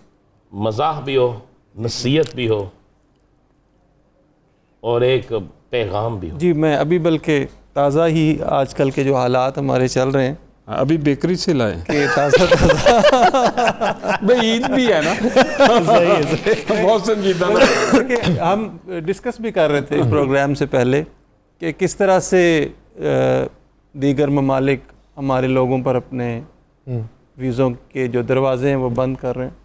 मज़ाह भी हो, नसीहत भी हो और एक पैगाम भी हो? जी, मैं अभी बल्कि ताज़ा ही आजकल के जो हालात हमारे चल रहे हैं अभी बेकरी से लाए कि ताज़ा भाई, ईद भी है ना। बहुत संजीदा ना। कि हम डिस्कस भी कर रहे थे प्रोग्राम से पहले कि किस तरह से दीगर ममालिक हमारे लोगों पर अपने वीज़ों के जो दरवाजे हैं वो बंद कर रहे हैं।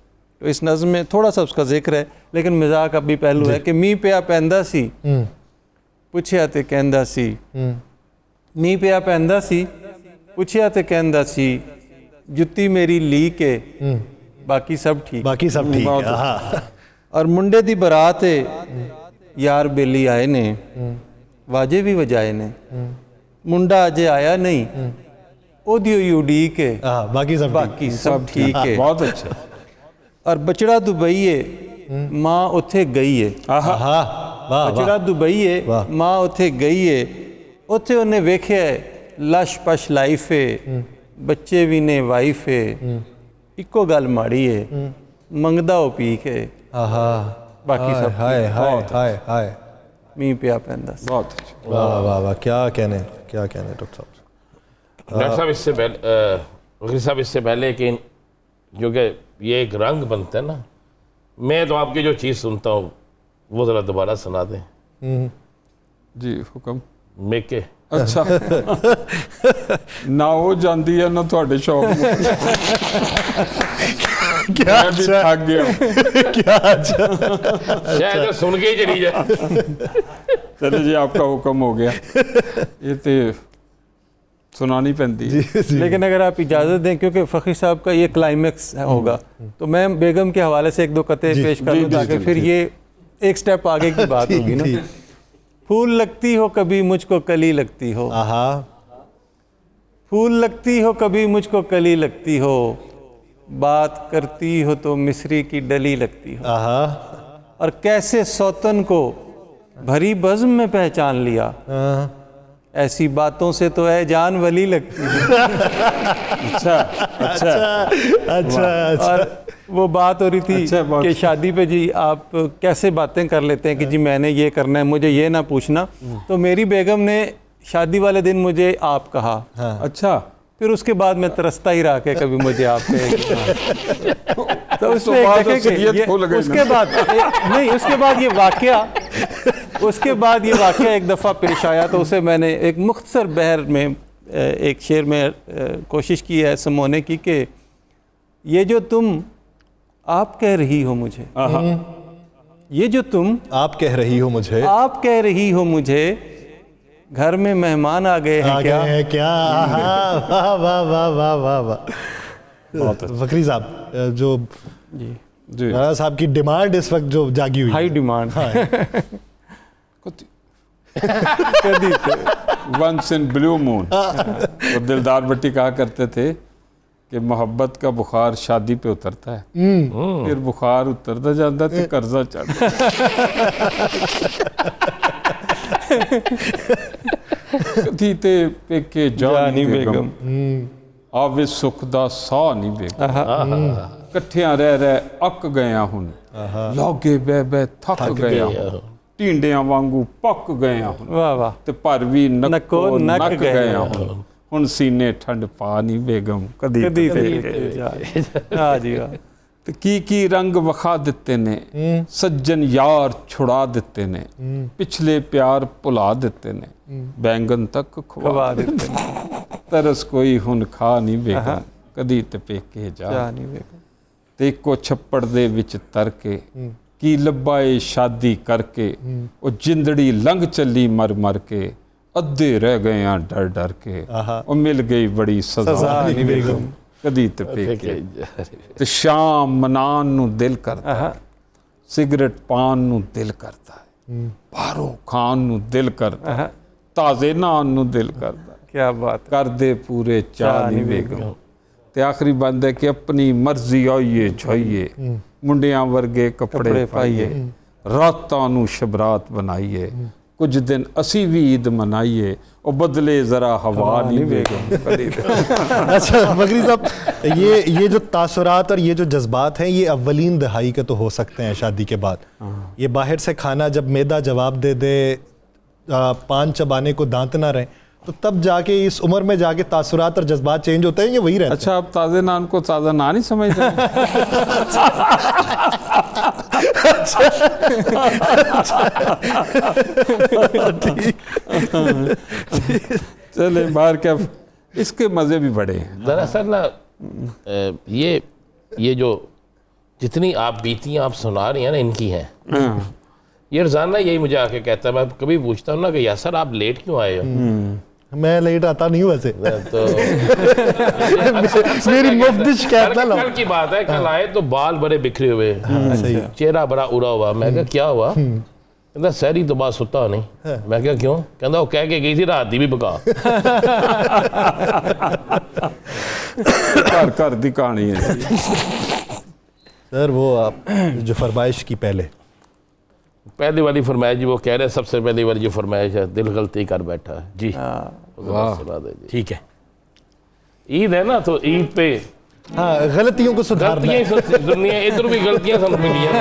तो इस नज़्म में थोड़ा सा उसका जिक्र है, लेकिन मजाक अभी पहलू है कि मी पिया पैंदा सी पुछया ते कहंदा सी, मी पिया पैंदा सी पुछया ते कहंदा सी, जुत्ती मेरी ली के बाकी सब ठीक। बाकी सब ठीक है। हाँ। और मुंडे दी बरात यार बेली आए ने, वाजे भी वजाए ने, मुंडा अजे आया नहीं, ओदियो यूडी के बाकी सब ठीक है। बहुत अच्छा। और बचड़ा दुबई है, माँ उथे गई है। बचड़ा दुबई है, माँ उथे गई है, उथे उन्हें वेख्या लश पश लाइफ है, बच्चे भी ने वाइफ है, इको गल माड़ी है, मंगदा ओ पी के बाकी सब हाय हाय हाय हाय, मी पिया पैंदा। बहुत अच्छा। वाह वाह वाह, क्या कहने डॉक्टर साहब। डॉक्टर साहब, इससे पहले वकील साहब, इससे पहले कि क्योंकि ये एक रंग बनता है ना, मैं तो आपकी जो चीज़ सुनता हूँ वो ज़रा दोबारा सुना दें। जी हुक्म। मेके अच्छा ना हो जाती है ना थोड़े शौक में। क्या मैं भी थक गया हूं। क्या अच्छा, शायद तो सुन के ही चली जाए। चलो जी, आपका हुक्म हो गया। ये तो सुनानी पैंती है। लेकिन अगर आप इजाज़त दें, क्योंकि फ़कीर साहब का ये क्लाइमेक्स होगा, तो मैं बेगम के हवाले से एक दो कते पेश कर दूं ताकि फिर ये एक स्टेप आगे की बात होगी ना। फूल लगती हो कभी मुझको कली लगती हो, फूल लगती हो कभी मुझको कली लगती हो, बात करती हो तो मिस्री की डली लगती हो, और कैसे सौतन को भरी बज़्म में पहचान लिया, ऐसी बातों से तो है जान वली लगती है। अच्छा अच्छा अच्छा। और वो बात हो रही थी अच्छा, कि शादी पे जी आप कैसे बातें कर लेते हैं कि जी मैंने ये करना है, मुझे ये ना पूछना। तो मेरी बेगम ने शादी वाले दिन मुझे आप कहा। अच्छा। फिर उसके बाद मैं तरसता ही रहा कि कभी मुझे आप कहे। तो उसमें बाद एक देखें कि असलियत खोल गई उसके बाद नहीं, उसके बाद ये वाक़या एक दफ़ा पेश आया, तो उसे मैंने एक मुख्तसर बहर में एक शेर में कोशिश की है समोने की कि ये जो तुम आप कह रही हो मुझे, ये जो तुम आप कह रही हो मुझे, आप कह रही हो मुझे, घर में मेहमान आ गए हैं क्या? क्या? वाह वाह वाह वाह वाह वाह। फकरी साहब, जो जी राणा साहब की डिमांड इस वक्त जो जागी हुई, हाई डिमांड। कभी वंस इन ब्लू मून। तो दिलदार भट्टी कहा करते थे कि मोहब्बत का बुखार शादी पे उतरता है, फिर बुखार उतरता जाता तो कर्जा चढ़ता। कदी ते पेके जानी बेगम, आवे सुख दा साह नहीं बेगम। कट्ठियां रह रह अक गया हुन, लागे बह बह थक गया हुन, ਢੀਂਡਿਆਂ वांगू पक गया हुन, वाह वाह ते पर भी नक्को नक नक गया हुन सीने ठंड पा नहीं बेगम कदी कदी ते हाँ जी वाह की रंग वखा दिते ने, सज्जन यार छुड़ा दिते ने, पिछले प्यार भुला दिते ने, बैंगन तक खुवा देते तरस कोई हुन खा नहीं बेगम कदी ते पेके जा नहीं बेगम। ते इको छप्पड़ दे विच तर के की लब्बाए शादी करके, वो जिंदड़ी लंघ चली मर मर के, अद्धे रह गए हैं डर डर के, वो मिल गई बड़ी सजा नहीं बेगम कदी ते पेके। ते शाम मनान नू दिल करता है, सिगरेट पान नू दिल करता है, बाहरों खान नू दिल करता है, ताजे नान नू दिल करता है, क्या बात कर दे पूरे चाह नहीं बेगम। ते आखिरी बंद है कि अपनी मर्जी आइए छाइए, मुंडियां वर्गे कपड़े पाइए, रातां नू शबरात बनाइए, कुछ दिन असी भी ईद मनाइए, और बदले जरा हवा नहीं बेगम। अच्छा मगरी साहब, ये जो तासुरात और ये जो जज्बात हैं, ये अव्वलीन दहाई के तो हो सकते हैं शादी के बाद। ये बाहर से खाना जब मैदा जवाब दे दे, पान चबाने को दांत ना रहे, तो तब जाके इस उम्र में जाके तासुरात और जज्बात चेंज होते हैं, ये वही रहते हैं। अच्छा, आप ताजे नान को ताजा नान ही समझ रहे हैं? चले बाहर क्या, इसके मजे भी बड़े हैं। दरअसल ना ये जो जितनी आप बीतियां आप सुना रही हैं ना, इनकी हैं। ये रोजाना यही मुझे आके कहता है, मैं कभी पूछता हूँ ना कि यासर आप लेट क्यों आए हो? मैं लेट आता नहीं हूँ वैसे। तो मेरी मुफ्त शिकायत ना लाओ। कल की बात है, कल आए तो बाल बड़े बिखरे हुए, चेहरा बड़ा उड़ा हुआ। मैं कहा क्या हुआ? कहता सहरी तो बात सुता नहीं। मैं क्या क्यों? कहता वो कह के गई थी रात दी भी पका। घर घर दी कहानी है सर। वो आप जो फरमाइश की पहली वाली फरमाइश जी, वो कह रहे हैं सबसे पहली वाली जो फरमाइश है, दिल गलती कर बैठा है जी। ठीक है, ईद है ना, तो ईद पे हाँ गलतियों को सुधारना है। दुनिया इधर भी गलतियां समझ मिली है।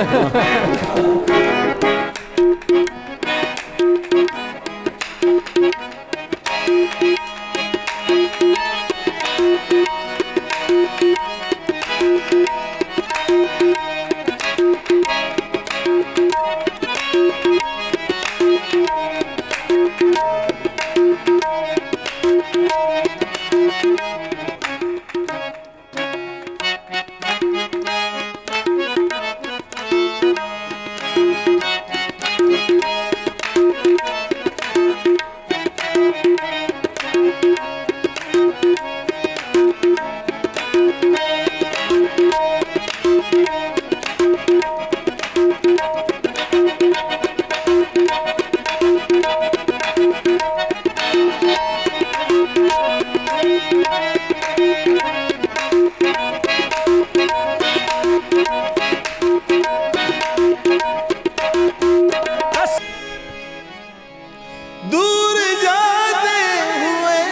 दूर जाते हुए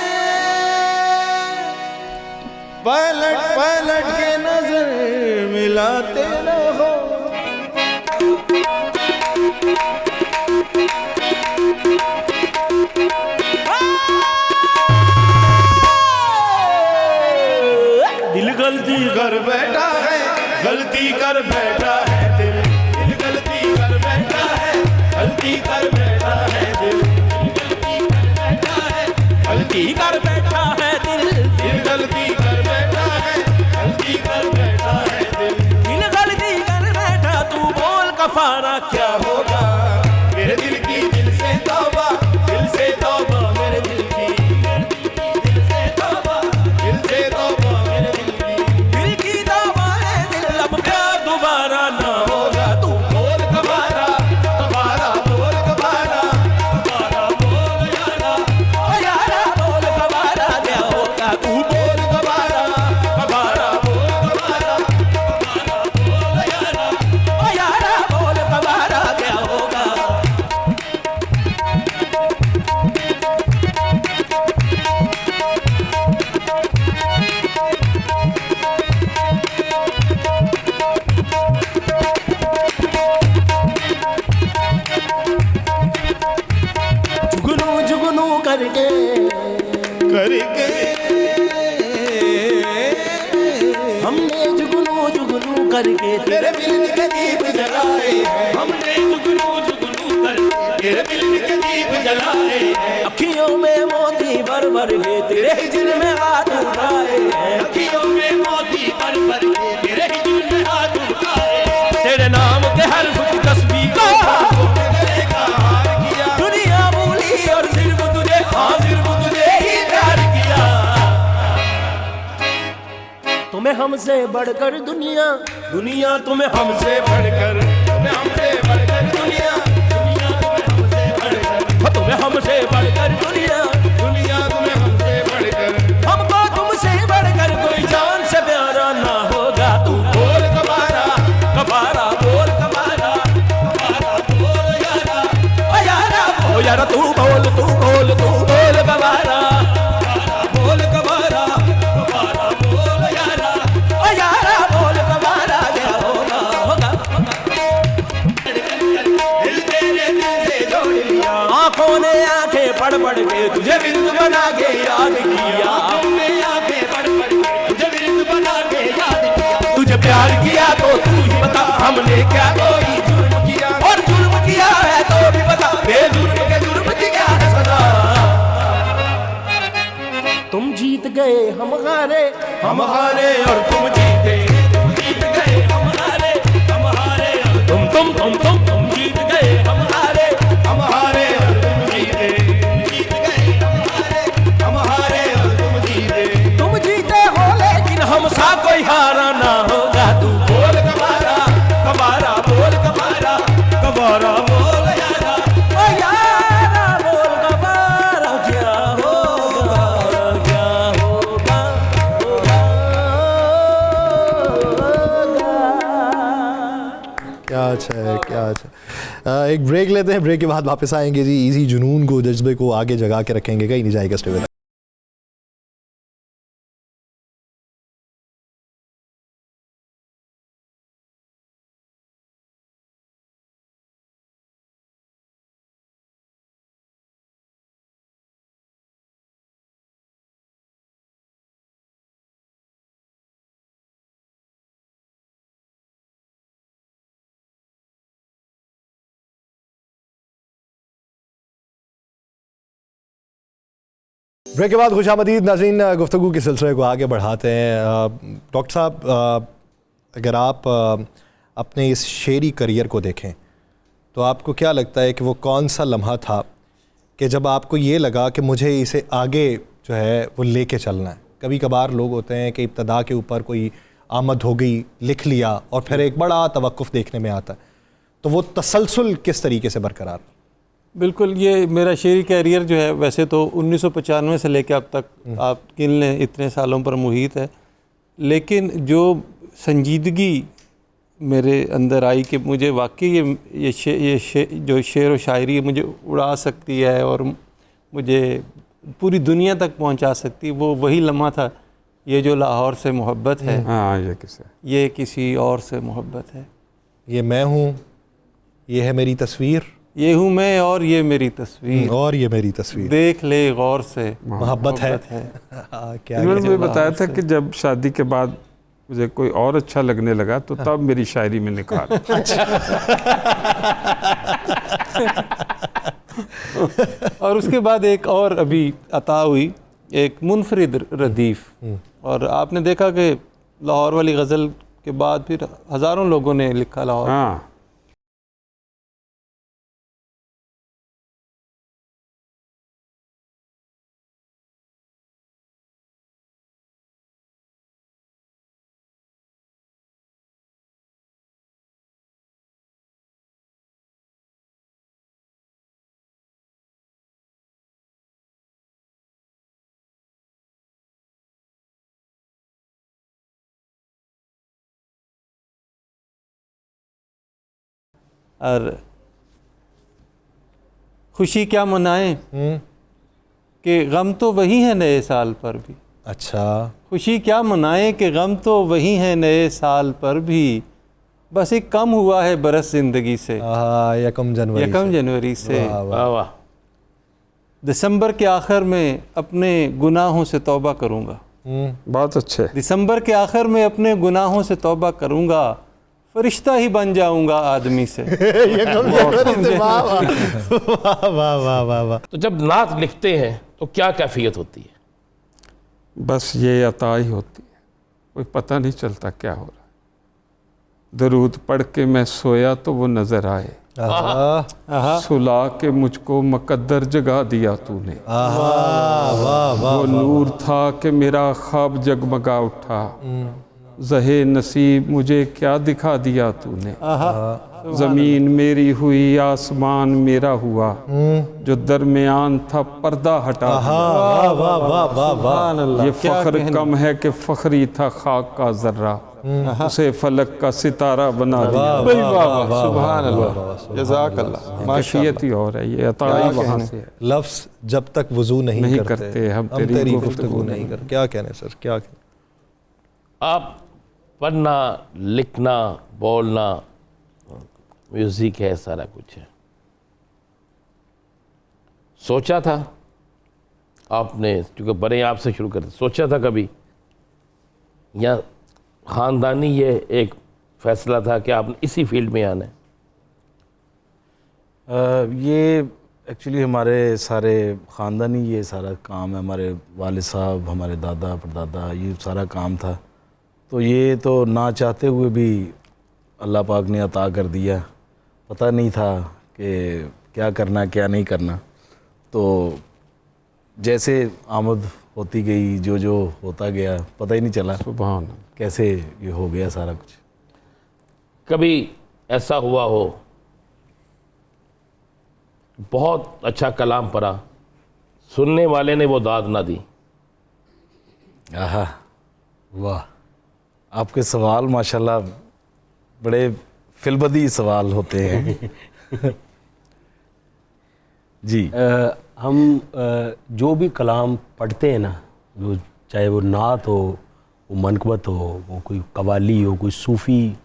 पलट पलट के नजर मिलाते रहो। दिल गलती कर बैठा है, गलती कर बैठा है दिल, दिल गलती कर बैठा है, गलती कर बैठा है दिल, गलती कर बैठा है दिल, दिल गलती कर बैठा है, गलती कर बैठा है दिल, दिल गलती कर बैठा। तू बोल कफारा क्या होगा मेरे दिल की, दिल से तौबा, दिल से तौबा मेरे दिल की, दिल से तौबा, दिल से तौबा मेरे दिल की तौबा है दिल। अब प्यार दोबारा ना होगा। तू बोल कफारा, कफारा बोल कफारा, कफारा जुगनू करके हमने जुगनू जुगनू करके तेरे मिलन के दीप जलाए हैं। हमने जुगनू जुगनू करके तेरे मिलन के दीप जलाए हैं। अखियों में मोती भर भर के तेरे हिजर में हाथ उठाए हैं। अखियों में मोती भर भर के तेरे हिजर में हाथ उठाए। तेरे नाम के हर्फ की तस्बीह को दुनिया भूली और सिर्फ तुझे, हाँ सिर्फ तुझे ही प्यार किया। तुम्हें हमसे बढ़कर दुनिया, दुनिया तुम्हें हमसे बढ़कर, तुम्हें हमसे बढ़कर दुनिया, दुनिया तुम्हें हमसे बढ़कर, तुम्हें हमसे बढ़कर दुनिया, दुनिया तुम्हें हमसे बढ़कर, हमको तुमसे बढ़कर कोई जान से प्यारा ना होगा। तू बोल कबारा कबारा बोल कबारा कबारा बोल यारा, ओ यारा ओ यारा तू बोल तू बोल तू बोल कबारा बोल कबारा कबारा बोल यारा, ओ यारा बोल कबारा क्या होगा होगा। दिल तेरे दिल से जोड़ लिया, आंखों ने आंखें पढ़ पढ़ के तुझे बिंद बना के याद किया। आंखों ने आंखें पढ़ पढ़ के तुझे बिंद बना के याद किया। तुझे प्यार किया तो तू ही बता हमने क्या कोई जुर्म किया, और जुर्म किया है तो भी बता बेजुर्म के जुर्म की क्या है सजा। तुम जीत गए हम हारे और तुम जीते, तुम जीत गए हम हारे और तुम जीत गए हम हारे और तुम जीते, जीत गए हम हारे और तुम जीते। तुम जीते हो लेकिन हमसा कोई हारा ना होगा। तू बोल कबारा कबारा बोल कबारा कबारा बोल यारा, ओ यारा बोल कबारा क्या होगा क्या होगा होगा। क्या अच्छा है, क्या अच्छा। एक ब्रेक लेते हैं, ब्रेक के बाद वापस आएंगे जी। इसी जुनून को, जज्बे को आगे जगा के रखेंगे, कहीं नहीं जाएगा। Stay with us. ब्रेक के बाद खुशामदीद नाज़रीन, गुफ्तगू के सिलसिले को आगे बढ़ाते हैं। डॉक्टर साहब, अगर आप अपने इस शेरी करियर को देखें तो आपको क्या लगता है कि वो कौन सा लम्हा था कि जब आपको ये लगा कि मुझे इसे आगे जो है वो लेके चलना है? कभी कभार लोग होते हैं कि इब्तदा के ऊपर कोई आमद हो गई, लिख लिया और फिर एक बड़ा तवक्कुफ़ देखने में आता है, तो वो तसलसल किस तरीके से बरकरार? बिल्कुल, ये मेरा शेरी कैरियर जो है वैसे तो 1995 से लेकर अब तक आप गिन लें, इतने सालों पर मुहित है। लेकिन जो संजीदगी मेरे अंदर आई कि मुझे वाकई जो शेर व शायरी मुझे उड़ा सकती है और मुझे पूरी दुनिया तक पहुंचा सकती है, वो वही लम्हा था। ये जो लाहौर से मोहब्बत है, हाँ ये किसी और से मोहब्बत है। ये मैं हूँ, ये है मेरी तस्वीर, ये हूँ मैं और ये मेरी तस्वीर, और ये मेरी तस्वीर, देख ले गौर से मोहब्बत है। क्या इन्होंने मुझे बताया था कि जब शादी के बाद मुझे कोई और अच्छा लगने लगा तो तब मेरी शायरी में निखार। और उसके बाद एक और अभी अता हुई, एक मुनफरिद रदीफ, और आपने देखा कि लाहौर वाली गज़ल के बाद फिर हज़ारों लोगों ने लिखा लाहौर। हाँ, और खुशी क्या मनाएं कि गम तो वही है नए साल पर भी। अच्छा, खुशी क्या मनाएं कि गम तो वही है नए साल पर भी, बस एक कम हुआ है बरस ज़िंदगी से, यकम जनवरी से वाह वाह। दिसंबर के आखिर में अपने गुनाहों से तौबा करूँगा। बहुत अच्छे। दिसंबर के आखिर में अपने गुनाहों से तौबा करूँगा, फरिश्ता ही बन जाऊँगा आदमी से। वाह वाह वाह वाह वाह वाह। तो जब नात लिखते हैं तो क्या कैफियत होती है? बस ये अता ही होती है, कोई पता नहीं चलता क्या हो रहा है। दरूद पढ़ के मैं सोया तो वो नजर आए, सुला के मुझको मुकद्दर जगा दिया तूने। वो नूर था कि मेरा ख्वाब जगमगा उठा, ज़हे नसीब मुझे क्या दिखा दिया तूने। ज़मीन मेरी हुई आसमान मेरा हुआ, जो दरमियान था पर्दा हटा दिया। ये फ़ख्र कम है कि फ़ख्री था खाक का ज़र्रा, उसे फलक का सितारा बना दिया। सुभान अल्लाह, जज़ाक अल्लाह। कैफियत ही और है, ये अता ही वहाँ से है। लफ्ज़ जब तक वुज़ू नहीं करते हम तेरी गुफ्तगू नहीं करते। क्या कहने सर, क्या कहने? आप पढ़ना, लिखना, बोलना, म्यूज़िक है, सारा कुछ है। सोचा था आपने, क्योंकि बड़े आपसे शुरू करते, सोचा था कभी, या ख़ानदानी ये एक फ़ैसला था कि आपने इसी फील्ड में आना है? ये एक्चुअली हमारे सारे ख़ानदानी ये सारा काम है। हमारे वालिद साहब, हमारे दादा परदादा, ये सारा काम था। तो ये तो ना चाहते हुए भी अल्लाह पाक ने अता कर दिया। पता नहीं था कि क्या करना क्या नहीं करना, तो जैसे आमद होती गई, जो जो होता गया, पता ही नहीं चला सुभान अल्लाह कैसे ये हो गया सारा कुछ। कभी ऐसा हुआ हो, बहुत अच्छा कलाम पढ़ा, सुनने वाले ने वो दाद ना दी? आहा, वाह, आपके सवाल माशाल्लाह बड़े फिलबदी सवाल होते हैं। जी। हम जो भी कलाम पढ़ते हैं ना, जो चाहे वो नात हो, वो मनकबत हो, वो कोई कवाली हो, कोई सूफ़ी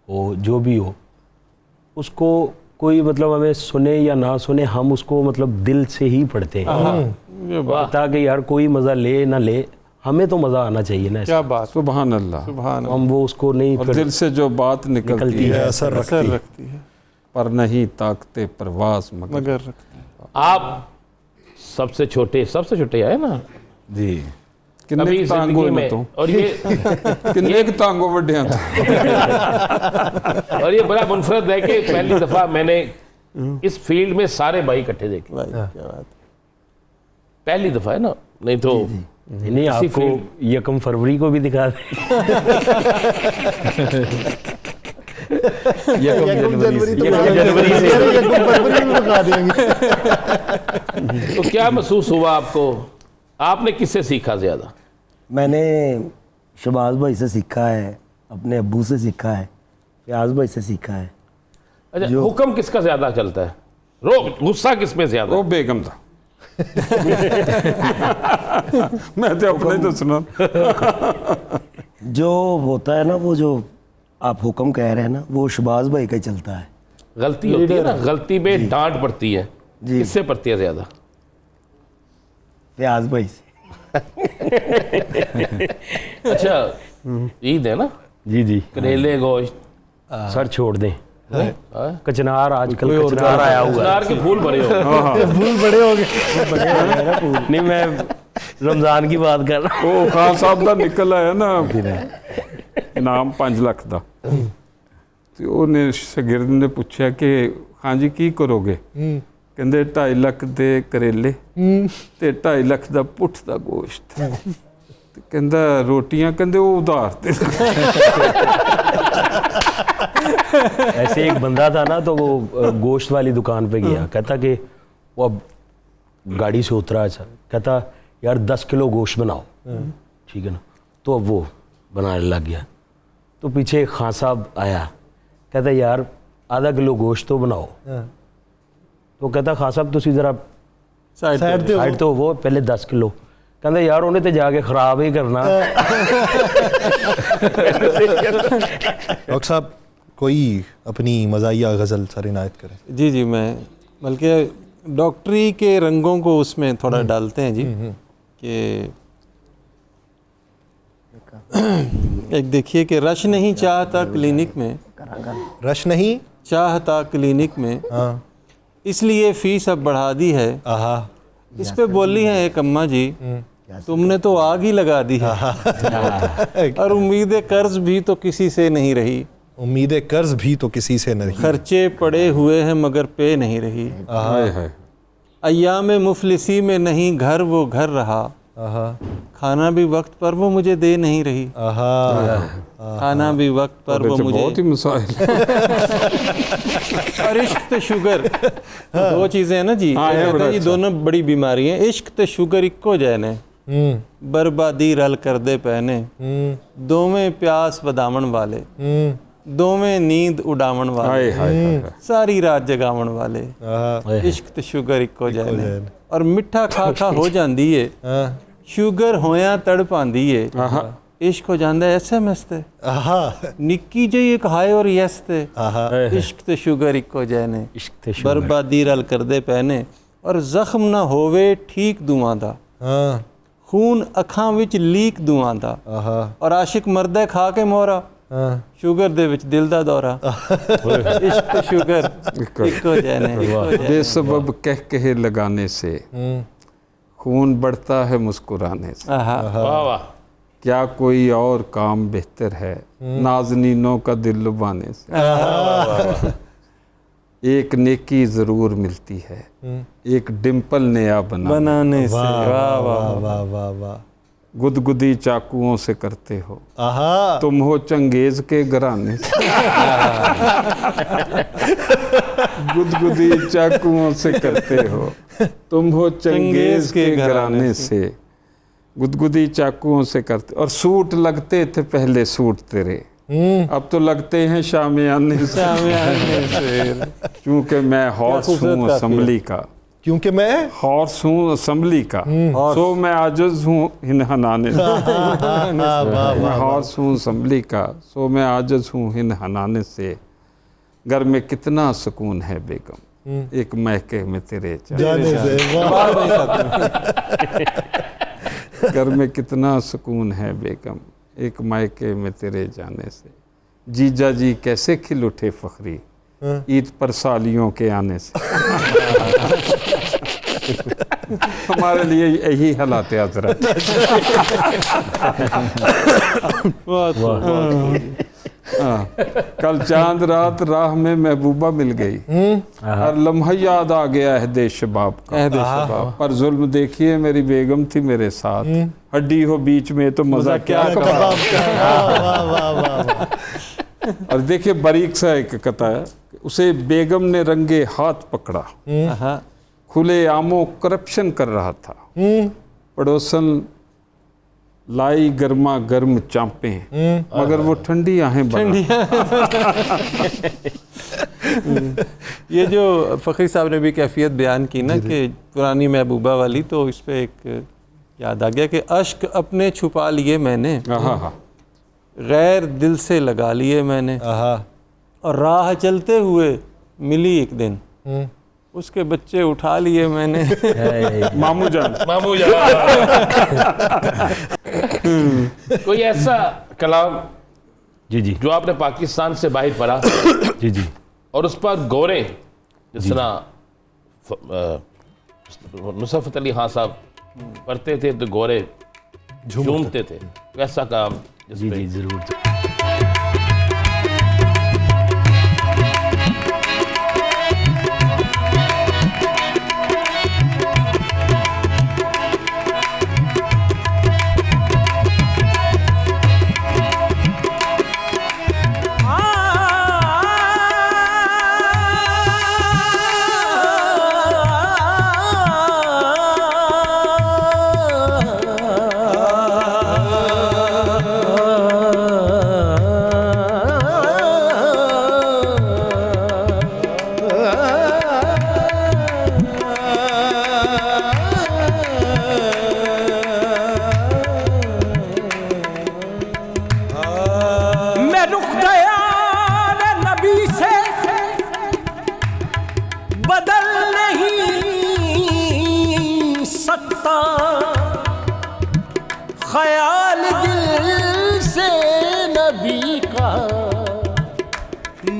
हो, जो भी हो, उसको कोई मतलब हमें सुने या ना सुने, हम उसको मतलब दिल से ही पढ़ते हैं, ताकि यार कोई मज़ा ले ना ले, हमें तो मज़ा आना चाहिए ना। क्या बात, सुभान अल्लाह। सुभान। हम वो उसको नहीं, और दिल से जो बात निकलती है असर रखती है, पर नहीं ताकते परवाज़ मगर रखती है। आप सबसे छोटे आए ना जी। अभी जिंदगी में, और ये किन्ने तांगो वड्डियां था। और ये बड़ा मुनफरद है कि पहली दफ़ा मैंने इस फील्ड में सारे भाई इकट्ठे देखे। क्या बात, पहली दफ़ा है ना, नहीं तो नहीं, आपको 1 फरवरी को भी दिखा दें। 1 जनवरी तो दिखा देंगे। तो क्या महसूस हुआ आपको? आपने किससे सीखा ज़्यादा? मैंने शबाज भाई से सीखा है, अपने अब्बू से सीखा है, फयाज भाई से सीखा है। अच्छा, हुक्म किसका ज़्यादा चलता है? गुस्सा किस में ज़्यादा? वो बेगम था। मैं तो अपने तो सुना। जो होता है ना, वो जो आप हुक्म कह रहे हैं ना, वो शबाज भाई का ही चलता है। गलती होती है ना, गलती में डांट पड़ती है, जी। किससे पड़ती है ज़्यादा? फयाज भाई से। अच्छा, ईद है ना? जी जी। करेले, गोश्त, सर छोड़ दें, कचनार, आजकल कचनार आया हुआ है। कचनार के फूल बड़े हो, फूल बड़े हो गए। नहीं, मैं रमज़ान की बात कर रहा हूँ। ਉਹ ਖਾਨ ਸਾਹਿਬ ਦਾ ਨਿਕਲ ਆਇਆ ਨਾ ਇਨਾਮ 5 ਲੱਖ ਦਾ, ਤੇ ਉਹਨੇ ਸ਼ਾਗਿਰਦ ਨੇ ਪੁੱਛਿਆ ਕਿ ਹਾਂਜੀ ਕੀ ਕਰੋਗੇ? ਕਹਿੰਦੇ 2.5 ਲੱਖ ਦੇ ਕਰੇਲੇ ਤੇ 2.5 ਲੱਖ ਦਾ ਪੁੱਠ ਦਾ ਗੋਸ਼ਤ। ਤੇ ਕਹਿੰਦਾ ਰੋਟੀਆਂ? ਕਹਿੰਦੇ ਉਹ ਉਧਾਰ ਤੇ। ऐसे एक बंदा था ना, तो वो गोश्त वाली दुकान पे गया, कहता कि वो अब गाड़ी से उतरा, अच्छा कहता यार 10 किलो गोश्त बनाओ, ठीक है ना? तो अब वो बनाने लग गया। तो पीछे एक खान साहब आया, कहता यार आधा किलो गोश्त तो बनाओ। तो कहता खान साहब तुसी जरा साइड तो वो पहले 10 किलो। कहता यार उन्हें तो जाके खराब ही करना। डॉक्टर साहब, कोई अपनी मज़ाहिया गज़ल सर इनायत करें। जी जी, मैं बल्कि डॉक्टरी के रंगों को उसमें थोड़ा डालते हैं जी कि एक देखिए कि रश नहीं चाहता क्लिनिक में, रश नहीं चाहता क्लिनिक में, हाँ इसलिए फीस अब बढ़ा दी है। आहा इस पे बोली है एक अम्मा जी, तुमने तो आग ही लगा दी है और उम्मीदें कर्ज भी तो किसी से नहीं रही, उम्मीदें कर्ज भी तो किसी से नहीं। खर्चे पड़े हुए हैं मगर पे नहीं रही, अय्याम मुफलिसी में नहीं घर वो घर रहा, आहा खाना भी वक्त पर वो मुझे दे नहीं रही, आहा खाना भी वक्त पर वो मुझे। बहुत ही मसाइल। और इश्क ते शुगर दो चीज़ें हैं ना जी, हाँ, ये कहते बड़ा हैं ये अच्छा। दोनों बड़ी बीमारी हैं। इश्क ते शुगर इक्को जैने, बर्बादी रल कर दे पहने, दोवें प्यास वदावन वाले, दोवें नींद उड़ावन वाले, हाय हाय हाय। सारी रात जगावन वाले, आहा इश्क ते शुगर इक्को जैने। और मिठा खा खा हो जाती है, हाँ, शुगर होया तड़ पांदी है, इश्क हो जाता है SMS ते, आहा निक्की जी एक हाय और यस ते, आहा इश्क ते शुगर इक्को जैने, इश्क ते शुगर। बर्बादी रल कर दे पहने। और जख्म ना होवे ठीक दुआं दा, हाँ खून अखां विच लीक दुआं दा, आहा और आशिक मरदा खा के मोरा, हाँ शुगर दे विच दिल दा दौरा। इश्क ते शुगर इक्को जैने, इक्को जैने। बेसबब कह कहे लगाने से खून बढ़ता है मुस्कुराने से, आहा, वाह वाह। क्या कोई और काम बेहतर है नाज़नीनों का दिल लुभाने से। एक नेकी ज़रूर मिलती है, एक डिम्पल नया बनाने से। वाह वाह वाह वाह वाह वाह गुदगुदी चाकुओं से करते हो, आहा तुम हो चंगेज के घराने से। गुदगुदी चाकुओं से करते हो, तुम हो चंगेज के घराने से। गुदगुदी चाकुओं से करते, और सूट लगते थे पहले सूट तेरे, अब तो लगते हैं शामियाने से। क्योंकि मैं हॉर्स हूँ असम्बली का, क्योंकि मैं हॉर्स हूँ असम्बली का, सो मैं आजिज हूँ हिनहनाने से। मैं हॉर्स हूँ असम्बली का, सो मैं आजिज हूँ हिनहनाने से। घर में कितना सुकून है बेगम, एक महके में तेरे जाने से वाह घर में कितना सुकून है बेगम, एक मायके में तेरे जाने से। जीजा जी कैसे खिल उठे फखरी, ईद पर सालियों के आने से। हमारे लिए यही हालात है हज़रत। कल चांद रात राह में महबूबा मिल गई, हर लम्हा याद आ गया है देश शबाब का। पर जुल्म देखिए मेरी बेगम थी मेरे साथ, हड्डी हो बीच में तो मजा क्या कबाब का। वाह वाह वाह वाह और देखिए बारीक सा एक कथा है, उसे बेगम ने रंगे हाथ पकड़ा, खुले आमों करप्शन कर रहा था, पड़ोसन लाई गर्मा गर्म चांपे, मगर वो ठंडी आहें बना। ये जो फ़खरी साहब ने भी कैफियत बयान की ना कि पुरानी महबूबा वाली, तो इस पे एक याद आ गया कि अश्क अपने छुपा लिए मैंने, गैर दिल से लगा लिए मैंने, और राह चलते हुए मिली एक दिन, उसके बच्चे उठा लिए मैंने। मामू जान मामू जान। कोई ऐसा कलाम जी जी जो आपने पाकिस्तान से बाहर पढ़ा जी जी और उस पर गौरे, जिस तरह नुसरत अली खान साहब पढ़ते थे तो गौरे झूमते थे, वैसा काम जिस जी पे जी ज़रूर।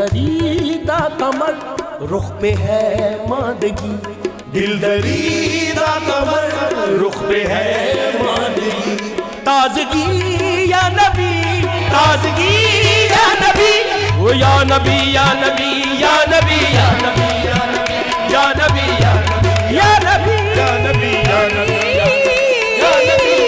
दरीदा कमर, रुख पे है मादगी, दिल दरीदा कमर, रुख पे है मादगी। ताजगी या नबी, ताजगी या नबी, ओ या नबी या नबी या नबी या नबी या नबी या नबी या नबी या नबी या नबी या नबी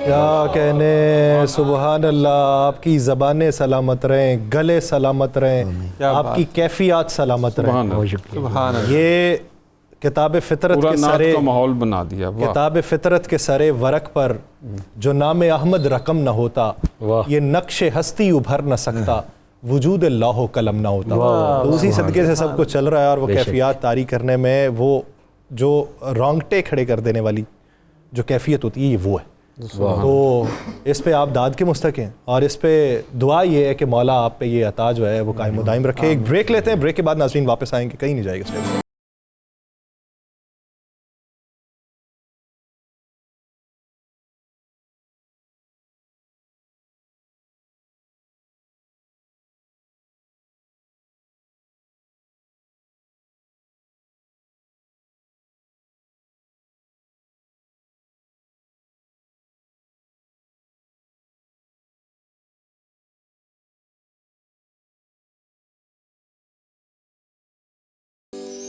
क्या कहने, सुबहान अल्लाह। आपकी ज़बानें सलामत रहें, गले सलामत रहें, आपकी कैफियत सलामत रहें। सुभान अल्लाह। ये किताब फितरत पूरा के नात सरे, का माहौल बना दिया। वाह। किताब फितरत के सरे वरक पर जो नाम अहमद रकम न होता, ये नक्श हस्ती उभर न सकता, वजूद लाहो कलम ना होता। तो उसी सदके से सब कुछ चल रहा है। और वो कैफियत तारी करने में वो जो रोंगटे खड़े कर देने वाली जो कैफियत होती है, ये वो है। तो इस पे आप दाद के मुस्तक हैं, और इस पे दुआ ये है कि मौला आप पे ये अता जो है वो कायम दायम रखे। एक ब्रेक लेते हैं, ब्रेक के बाद नाज़रीन वापस आएंगे, कहीं नहीं जाएगा।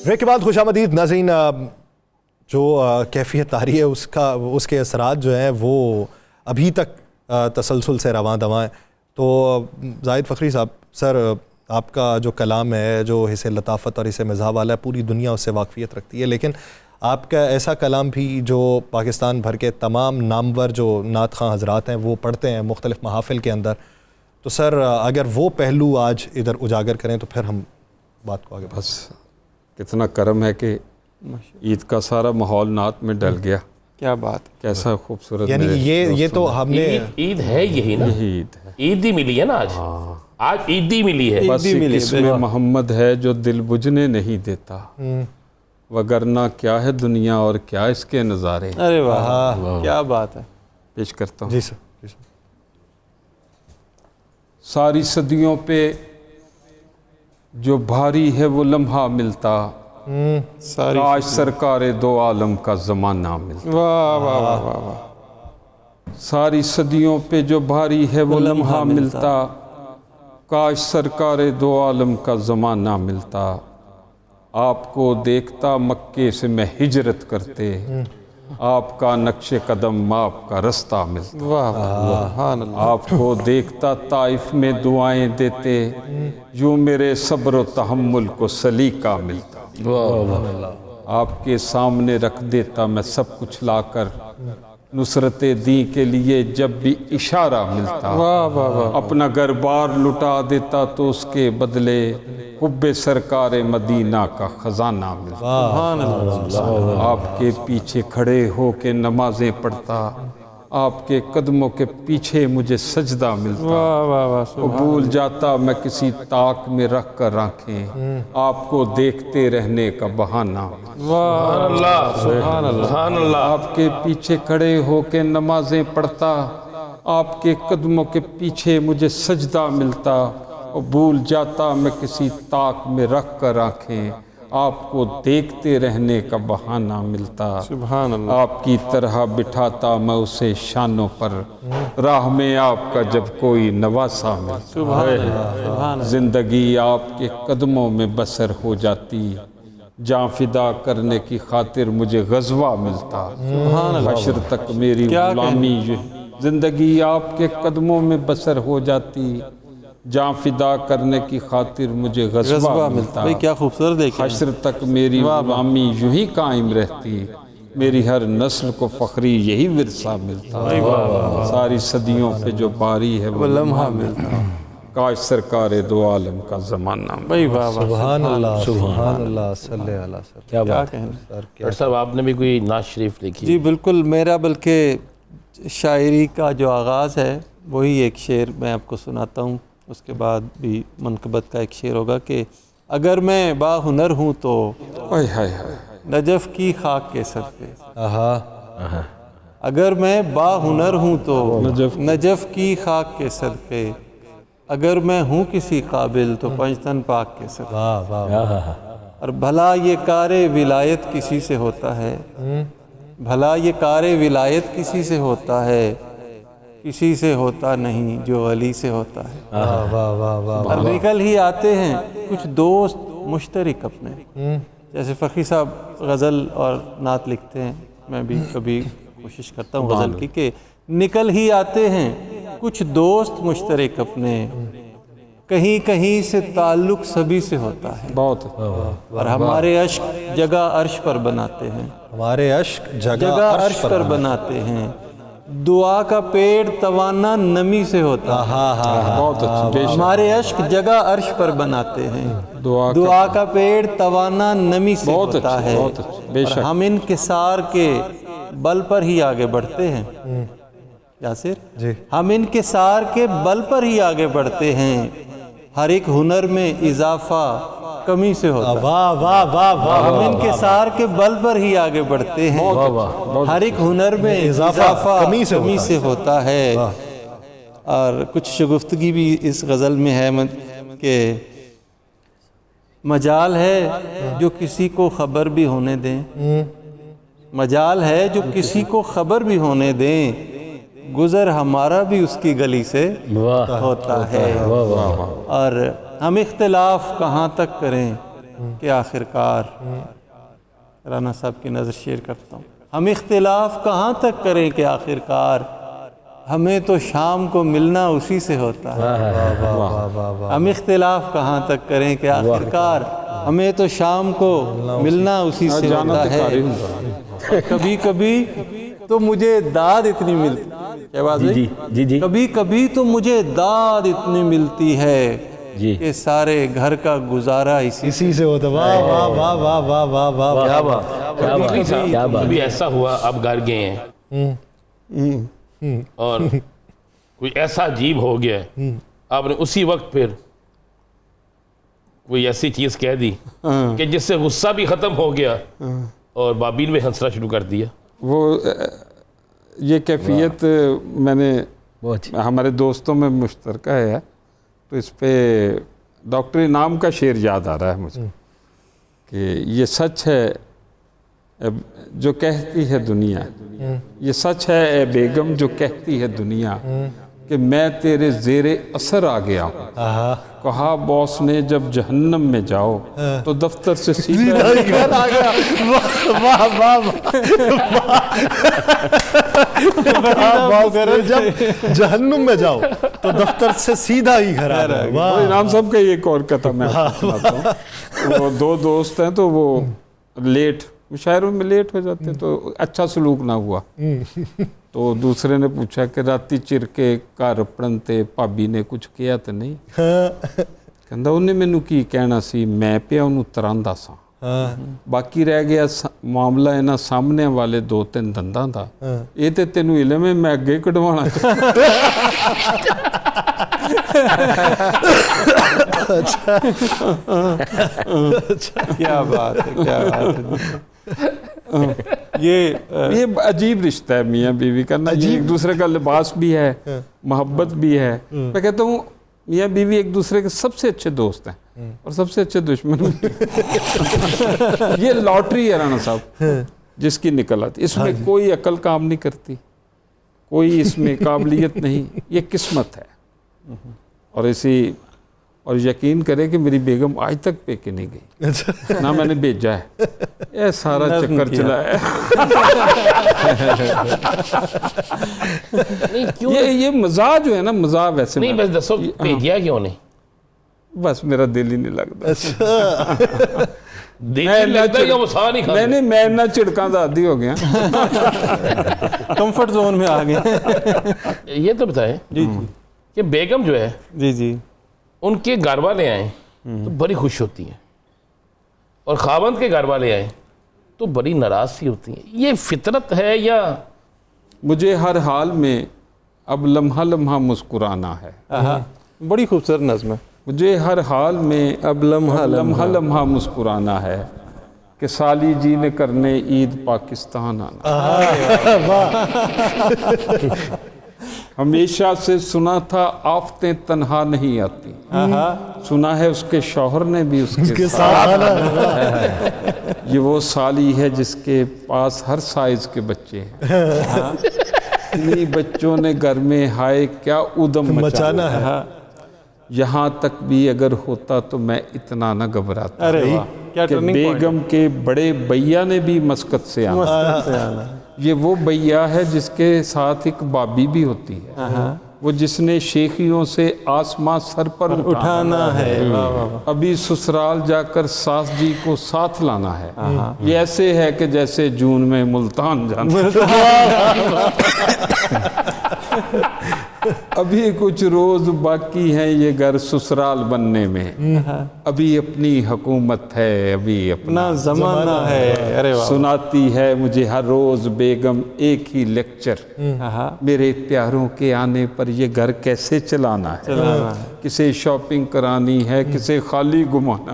ब्रेक के बाद खुशामदीद नाज़रीन। जो कैफियत तारी है उसके असरात जो हैं वो अभी तक तसलसल से रवां दवां हैं। तो जाहिद फ़खरी साहब, सर आपका जो कलाम है, जो हिस्से लताफ़त और हिस्से मिज़ाह वाला है, पूरी दुनिया उससे वाक़फ़ियत रखती है, लेकिन आपका ऐसा कलाम भी जो पाकिस्तान भर के तमाम नामवर जो नात ख़ां हज़रात हैं वो पढ़ते हैं मुख्तलिफ़ महाफ़िल के अंदर। तो सर अगर वो पहलू आज इधर उजागर करें तो फिर हम बात को आगे बस कितना करम है कि ईद का सारा माहौल नात में डल गया। क्या बात, कैसा खूबसूरत। यानी ये तो हमने ईद है यही ना, यही ईद है। ईद ही मिली है ना आज। आज ईद ही मिली है। बस इसमें मोहम्मद है जो दिल बुझने नहीं देता, वगरना क्या है दुनिया और क्या इसके नज़ारे। अरे वाह, क्या बात है। पेश करता हूँ। जी सर, जी सर। सारी सदियों पे जो भारी है वो लम्हा मिलता, काश सरकारे दो आलम का ज़माना मिलता। वाह वाह वाह वाह वाह। सारी सदियों पे जो भारी है वो लम्हा मिलता, काश सरकारे दो आलम का ज़माना मिलता। आपको देखता मक्के से मैं हिजरत करते, आपका नक्शे कदम आपका रास्ता मिलता। वाह वाह। आपको देखता ताइफ में दुआएं देते, यूं मेरे सब्र व तहम्मुल को सलीका मिलता। आपके सामने रख देता मैं सब कुछ लाकर, नुसरत दी के लिए जब भी इशारा मिलता। अपना घर बार लुटा देता तो उसके बदले हुब्बे सरकार मदीना का खजाना मिलता। आपके पीछे खड़े हो के नमाजें पढ़ता, आपके कदमों के पीछे मुझे सजदा मिलता। भूल जाता मैं किसी ताक में रख कर आंखें, आपको देखते रहने का बहाना। आपके पीछे खड़े हो के नमाजें पढ़ता, आपके कदमों के पीछे मुझे सजदा मिलता। और भूल जाता मैं किसी ताक में रख कर आंखें, आपको देखते रहने का बहाना मिलता। सुभान अल्लाह। आपकी तरह बिठाता मैं उसे शानों पर, राह में आपका जब कोई नवासा मिलता। जिंदगी आपके कदमों में बसर हो जाती, जान फिदा करने की खातिर मुझे गज़वा मिलता। हश्र तक मेरी गुलामी, जिंदगी आपके कदमों में बसर हो जाती, जान फिदा करने की खातिर मुझे गज़वा मिलता। भाई क्या खूबसूरत देखिए। हश्र तक मेरी गुलामी यूं ही कायम रहती, मेरी हर नस्ल को फ़ख्री यही विरसा मिलता। सारी सदियों पे जो बारी है वो लम्हा मिलता। काश सरकार दो आलम का ज़माना। भाई वाह वाह, सुभान अल्लाह, सुभान अल्लाह, सल्ले अला सर। क्या क्या बात है। कहना। सर क्या डॉक्टर साहब आपने भी कोई नात शरीफ लिखी? जी बिल्कुल, मेरा बल्कि शायरी का जो आगाज़ है वही एक शेर मैं आपको सुनाता हूँ, उसके बाद भी मनकबत का एक शेर होगा कि अगर मैं बाहुनर हूँ तो हाय हाय हाय, नजफ़ की खाक के सर पे, आहा, अगर मैं बाहुनर हूँ तो नजफ़ की खाक के सदक़े, अगर मैं हूँ किसी काबिल तो पंजतन पाक के सदक़े। वाह वाह, और भला ये कारे विलायत किसी से होता है, भला ये कारे विलायत किसी से होता है, किसी से होता नहीं जो अली से होता है। वाह वाह वाह वाह, और निकल ही आते हैं कुछ दोस्त मुश्तरक अपने, जैसे फ़कीर साहब गज़ल और नात लिखते हैं, मैं भी कभी कोशिश करता हूँ गज़ल की कि निकल ही आते हैं कुछ दोस्त मुश्तरक अपने, कहीं कहीं से ताल्लुक़ सभी से होता है, बहुत और हमारे अश्क जगह अर्श पर बनाते हैं, हमारे अश्क जगह जगह अर्श पर बनाते हैं, दुआ का पेड़ तवाना नमी से होता है, बहुत अच्छी, बेशक हमारे अश्क जगह अर्श पर बनाते हैं, दुआ का पेड़ तवाना नमी से बहुत होता अच्छी, है, बहुत अच्छी, बेशक। और हम इनकिसार के बल पर ही आगे बढ़ते हैं। यासिर जी, हम इनकिसार के बल पर ही आगे बढ़ते हैं, हर एक हुनर में इजाफा कमी से होता है। वाह वाह वाह वाह, हम इनकिसार के बल पर ही आगे बढ़ते हैं, हर एक हुनर में इजाफा कमी से होता है। और कुछ शगुफ्तगी भी इस गज़ल में है कि मजाल है जो किसी को ख़बर भी होने दें, मजाल है जो किसी को ख़बर भी होने दें, गुज़र हमारा भी उसकी गली से होता है। और हम इख्तिलाफ कहाँ तक करें कि आखिरकार, राना साहब की नज़र शेयर करता हूँ, हम इख्तिलाफ कहाँ तक करें कि आखिरकार, हमें तो शाम को मिलना उसी से होता है। हम इख्तिलाफ कहाँ तक करें कि आखिरकार, हमें तो शाम को मिलना उसी से होता है। कभी कभी तो मुझे दाद इतनी मिलती, क्या बात है जी जी, कभी कभी तो मुझे दाद इतनी मिलती है जी, कि सारे घर का गुजारा इसी से होता। वाह वाह वाह वाह वाह वाह वाह वाह, क्या बात, क्या बात, क्या बात। कभी ऐसा हुआ आप घर गए हैं और कोई ऐसा अजीब हो गया है, आपने उसी वक्त फिर कोई ऐसी चीज़ कह दी कि जिससे गुस्सा भी ख़त्म हो गया और बाबील में हंसना शुरू कर दिया? वो ये कैफियत मैंने हमारे दोस्तों में मुश्तरका है, तो इस पे डॉक्टर इनाम का शेर याद आ रहा है मुझे कि ये सच है जो कहती है दुनिया, ये सच है ए बेगम जो कहती है दुनिया कि मैं तेरे ज़ेरे असर आ गया हूँ। कहा बॉस ने जब जहन्नम में जाओ तो दफ्तर से सीधा ही घर आ गया। वाह वाह वाह, जब जहन्नुम में जाओ तो दफ्तर से सीधा ही घर आ गया। वाह, इनाम साहब का एक और कथा मैं आपको सुनाता हूँ। वो दो दोस्त हैं, तो वो लेट, मुशायरों में लेट हो जाते हैं, तो अच्छा सलूक ना हुआ, तो दूसरे ने पूछा कि राती चिरके घर अपड़न ते भाभी ने कुछ किया तो नहीं? कहंदा उन्हें मैनू की कहना सी, मैं पिया उन्होंने तरांदा सा, बाकी रह गया मामला इन्हां सामने वाले 2-3 दंदां दा, ये ते तेनू इलम है मैं अगे कढवाना। क्या बात है, क्या बात है। ये अजीब रिश्ता है मियाँ बीवी का ना, ये एक दूसरे का लिबास भी है, मोहब्बत भी है। मैं कहता हूँ मियाँ बीवी एक दूसरे के सबसे अच्छे दोस्त हैं और सबसे अच्छे दुश्मन भी। ये लॉटरी है राणा साहब जिसकी निकल आती, इसमें कोई अकल काम नहीं करती, कोई इसमें काबिलियत नहीं, ये किस्मत है। और यकीन करें कि मेरी बेगम आज तक पेके नहीं गई, ना मैंने भेजा है, ये सारा चक्कर चला है। नहीं क्यों? ये मज़ा जो है ना, मज़ा वैसे नहीं, बस दसो भेजिया क्यों नहीं? बस मेरा दिल ही नहीं लगता। मैं ना चिड़का दा आदी हो गया, कंफर्ट जोन में आ गए। ये तो बताएं जी जी कि बेगम जो है जी जी उनके घर वाले आए तो बड़ी खुश होती हैं, और खावंद के घर वाले आए तो बड़ी नाराज सी होती हैं। ये फितरत है या? मुझे हर हाल में अब लम्हा लम्हा मुस्कुराना है। बड़ी खूबसूरत नज़्म है। मुझे हर हाल में अब लम्हा लम्हा मुस्कुराना है कि साली जी ने करने ईद पाकिस्तान आना। हमेशा से सुना था आफतें तन्हा नहीं आती, सुना है उसके शौहर ने भी उसके साथ ये वो साली है जिसके पास हर साइज के बच्चे हैं। इन्हीं बच्चों ने घर में हाय क्या उदम मचाना है। यहाँ तक भी अगर होता तो मैं इतना न घबराता। अरे वाह, क्या कि टर्निंग पॉइंट बेगम के बड़े भैया ने भी मस्कत से आना। ये वो भैया है जिसके साथ एक बाबी भी होती है, वो जिसने शेखियों से आसमां सर पर उठाना है। वाह वाह वाह। अभी ससुराल जाकर सास जी को साथ लाना है। ये ऐसे है कि जैसे जून में मुल्तान जाना। अभी कुछ रोज बाकी हैं ये घर ससुराल बनने में, अभी अपनी हुकूमत है, अभी अपना जमाना है। अरे वाह। सुनाती है मुझे हर रोज बेगम एक ही लेक्चर, मेरे प्यारों के आने पर ये घर कैसे चलाना है। किसे शॉपिंग करानी है, किसे खाली घुमाना,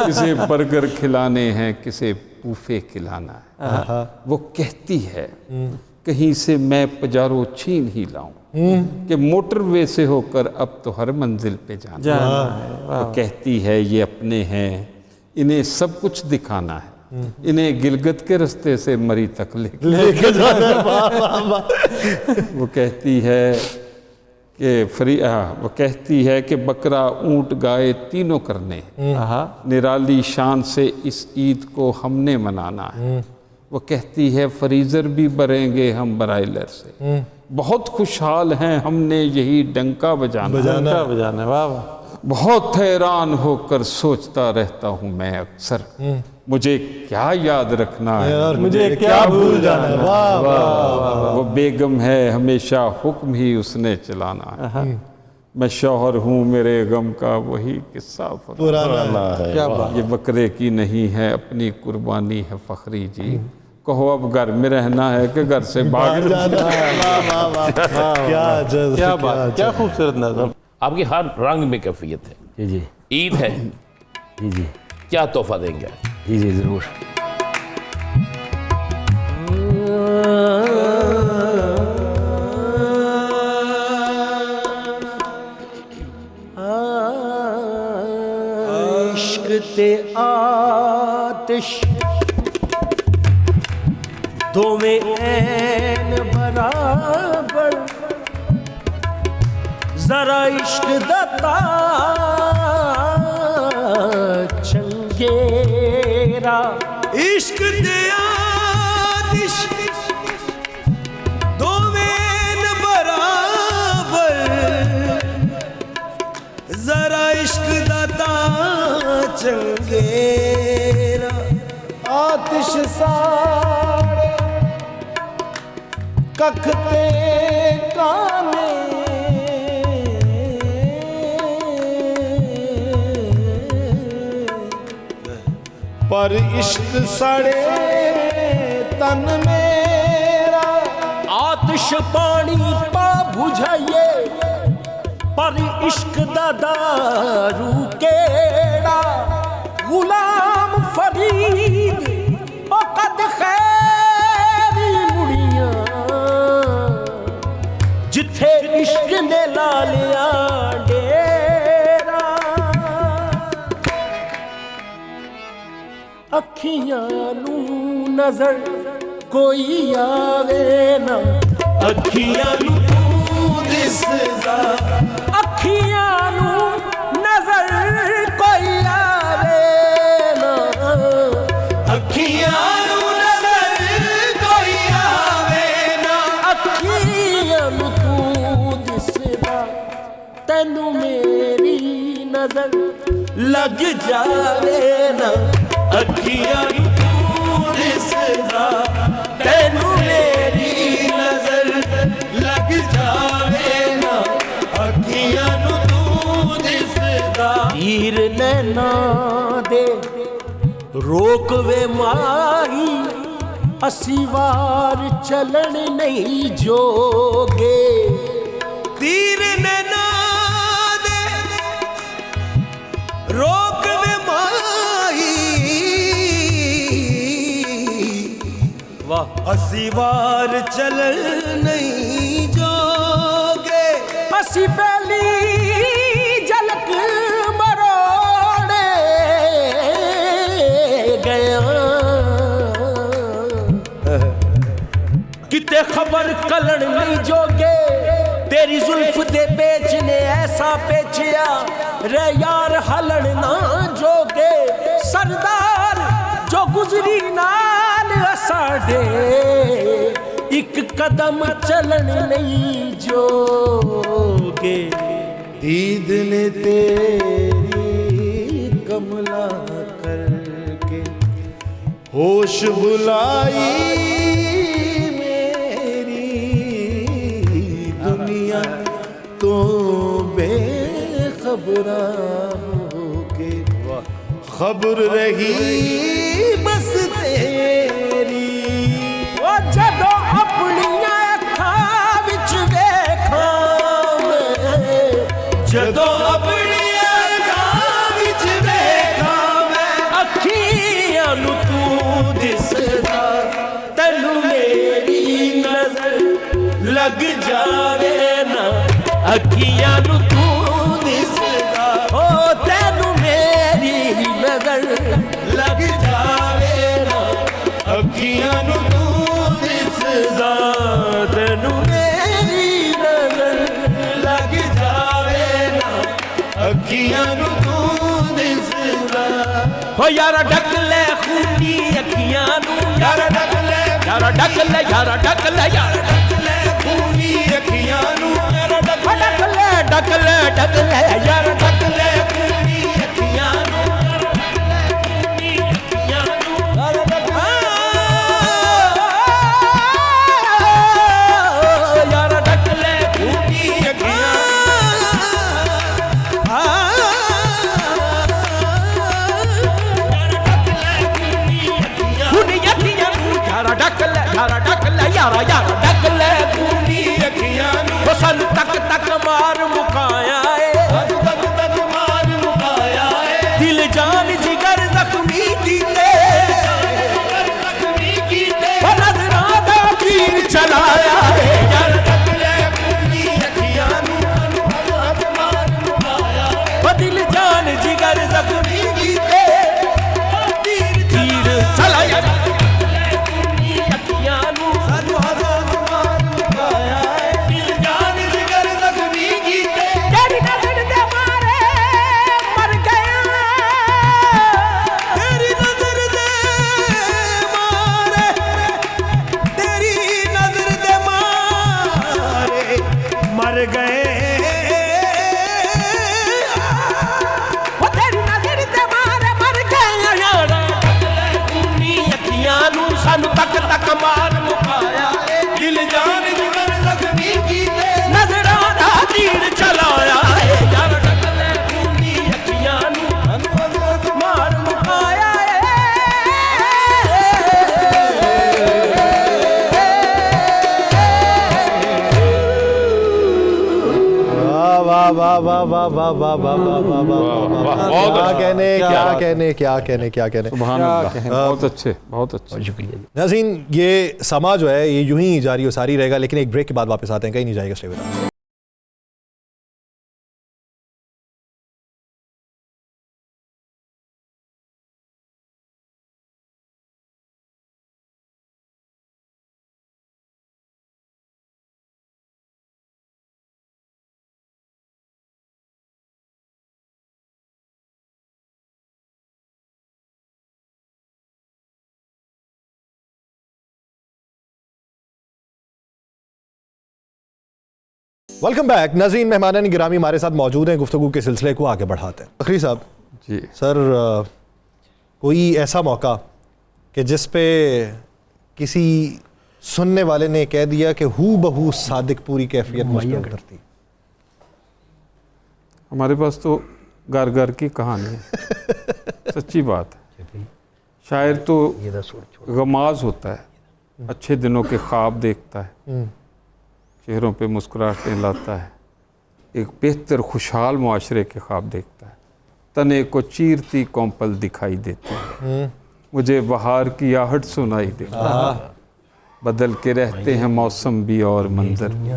किसे बर्गर खिलाने हैं, किसे बूफे खिलाना है। वो कहती है कहीं से मैं पजारो छीन ही लाऊं कि मोटरवे से होकर अब तो हर मंजिल पे जाना है। वो कहती है ये अपने हैं, इन्हें सब कुछ दिखाना है, इन्हें गिलगित के रास्ते से मरी तक लेके जाना है। वो कहती है कि वो कहती है कि बकरा ऊंट गाय तीनों करने हैं, निराली शान से इस ईद को हमने मनाना है। वो कहती है फ्रीज़र भी भरेंगे हम ब्रायलर से, बहुत खुशहाल हैं हमने यही डंका बजाना। वाह वाह। बहुत हैरान होकर सोचता रहता हूँ मैं अक्सर, मुझे क्या याद रखना है, मुझे क्या भूल जाना है। वाह वाह। वो बेगम है हमेशा हुक्म ही उसने चलाना है। मैं शौहर हूँ मेरे गम का वही किस्सा पुराना है। क्या बात। ये बकरे की नहीं है अपनी कुर्बानी है फखरी जी, कहो अब घर में रहना है कि घर से भाग जाना है। क्या बात, क्या खूबसूरत नज़र। आपकी हर रंग में कैफियत है। जी जी ईद है, जी जी क्या तोहफा देंगे? जी जी ज़रूर। इश्क ते आतिश दोवें ऐन बराबर, जरा इश्क दता चंगेरा। इश्क दे आतिश दोवें बराबर, जरा इश्क दता चंगेरा। आतिश साड़े कखते काने, पर इश्क सड़े तन मेरा। आतिश पानी पा बुझाइए, पर इश्क दा दारू केड़ा। गुलाम फरीद कद खैरी मुड़िया, जिथे इश्क ने ला लिया डेरा। अखियां नू नजर कोई आवे ना, अखियां नू दिसदा। अखियां नू नजर कोई आवे ना, अखियां नू नजर कोई आवे ना। अखियां नू तू दिसदा, तैनू मेरी नजर लग जावे ना। अखियां नू तू दिसदा, तैनू मेरी नजर लग जावे ना। अखियां नू तू नैना दे रोक वे माही असी वार चलन नहीं जोगे तीर नैना दे रोक वे माही वाह असी वार चलन नहीं जोगे असी पहली झलक मरोड़े गया किते खबर कलन नहीं जोगे तेरी जुल्फ दे बेचने ऐसा बेचिया रे यार हलन ना जोगे सरदार जो गुजरी नाल साडे एक कदम चलन नहीं जोगे दीद ने तेरी कमला करके होश बुलाई मेरी दुनिया तो बेखबरा होके खबर रही बस तेरी वो जदों अपनियां अखां विच वेखां मैं जदों अपनियां अखां विच वेखां मैं अखियां नूं तू दिसदा तैनूं मेरी नजर लग जावे ना अखियां नूं तू दिसदा ओ तैनूं मेरी नजर लग जावे ना अखियां नूं तू दिसदा तैनूं मेरी नजर लग जावे ना अखियां नूं तू दिसदा हो यारा ढक ले खूनी अखियां नूं यारा ढक ले यारा ढक ले यारा ढक ले यारा ढक ले खूनी अखियां नूं यारा ढक ले ढक ले ढक ले यारा ढक ले खूनी अखियां नूं यारा ढक ले खूनी अखियां यारा ढक ले यारा ढक ले यारा यारा ढक ले खूनी अखियां वो सन तक तक मार मुकाया है तक तक मार मुकाया है दिल जान जिगर जख्मी कीते जख्मी कीते वो नजरां दा तीर चलाया है यारा ढक ले खूनी अखियां अनुभव मार मुकाया वो दिल जान जिगर जख्मी कीते तीर चलाया सानू तक तक मार मुकाया दिल जान जिगर जख्मी कीते नजरां दा तीर चलाया यार ढक ले खूनी अखियां नूं मार मुकाया वाह वाह वाह वाह वाह वाह वाह वाह वाह वाह क्या कहने क्या कहने क्या कहने क्या कहने सुभान अल्लाह बहुत अच्छे बहुत अच्छे शुक्रिया। नाज़रीन ये समा जो है ये यूं ही जारी और सारी रहेगा लेकिन एक ब्रेक के बाद वापस आते हैं कहीं नहीं जाएगा stay with us. Welcome back. नाज़रीन मेहमान गिरामी हमारे साथ मौजूद हैं, गुफ्तगू के सिलसिले को आगे बढ़ाते हैं। फखरी साहब जी सर कोई ऐसा मौका कि जिस पे किसी सुनने वाले ने कह दिया कि हू बहू सादिक पूरी कैफियत मुझ पे उतरती? हमारे पास तो घर घर की कहानी है। सच्ची बात है। शायर तो गमाज होता है, अच्छे दिनों के ख्वाब देखता है, चेहरों पे मुस्कुराहटें लाता है, एक बेहतर खुशहाल मुआशरे के ख्वाब देखता है। तने को चीरती कोंपल दिखाई देती है, मुझे बहार की आहट सुनाई देती है। बदल के रहते हैं मौसम भी और मंजर भी,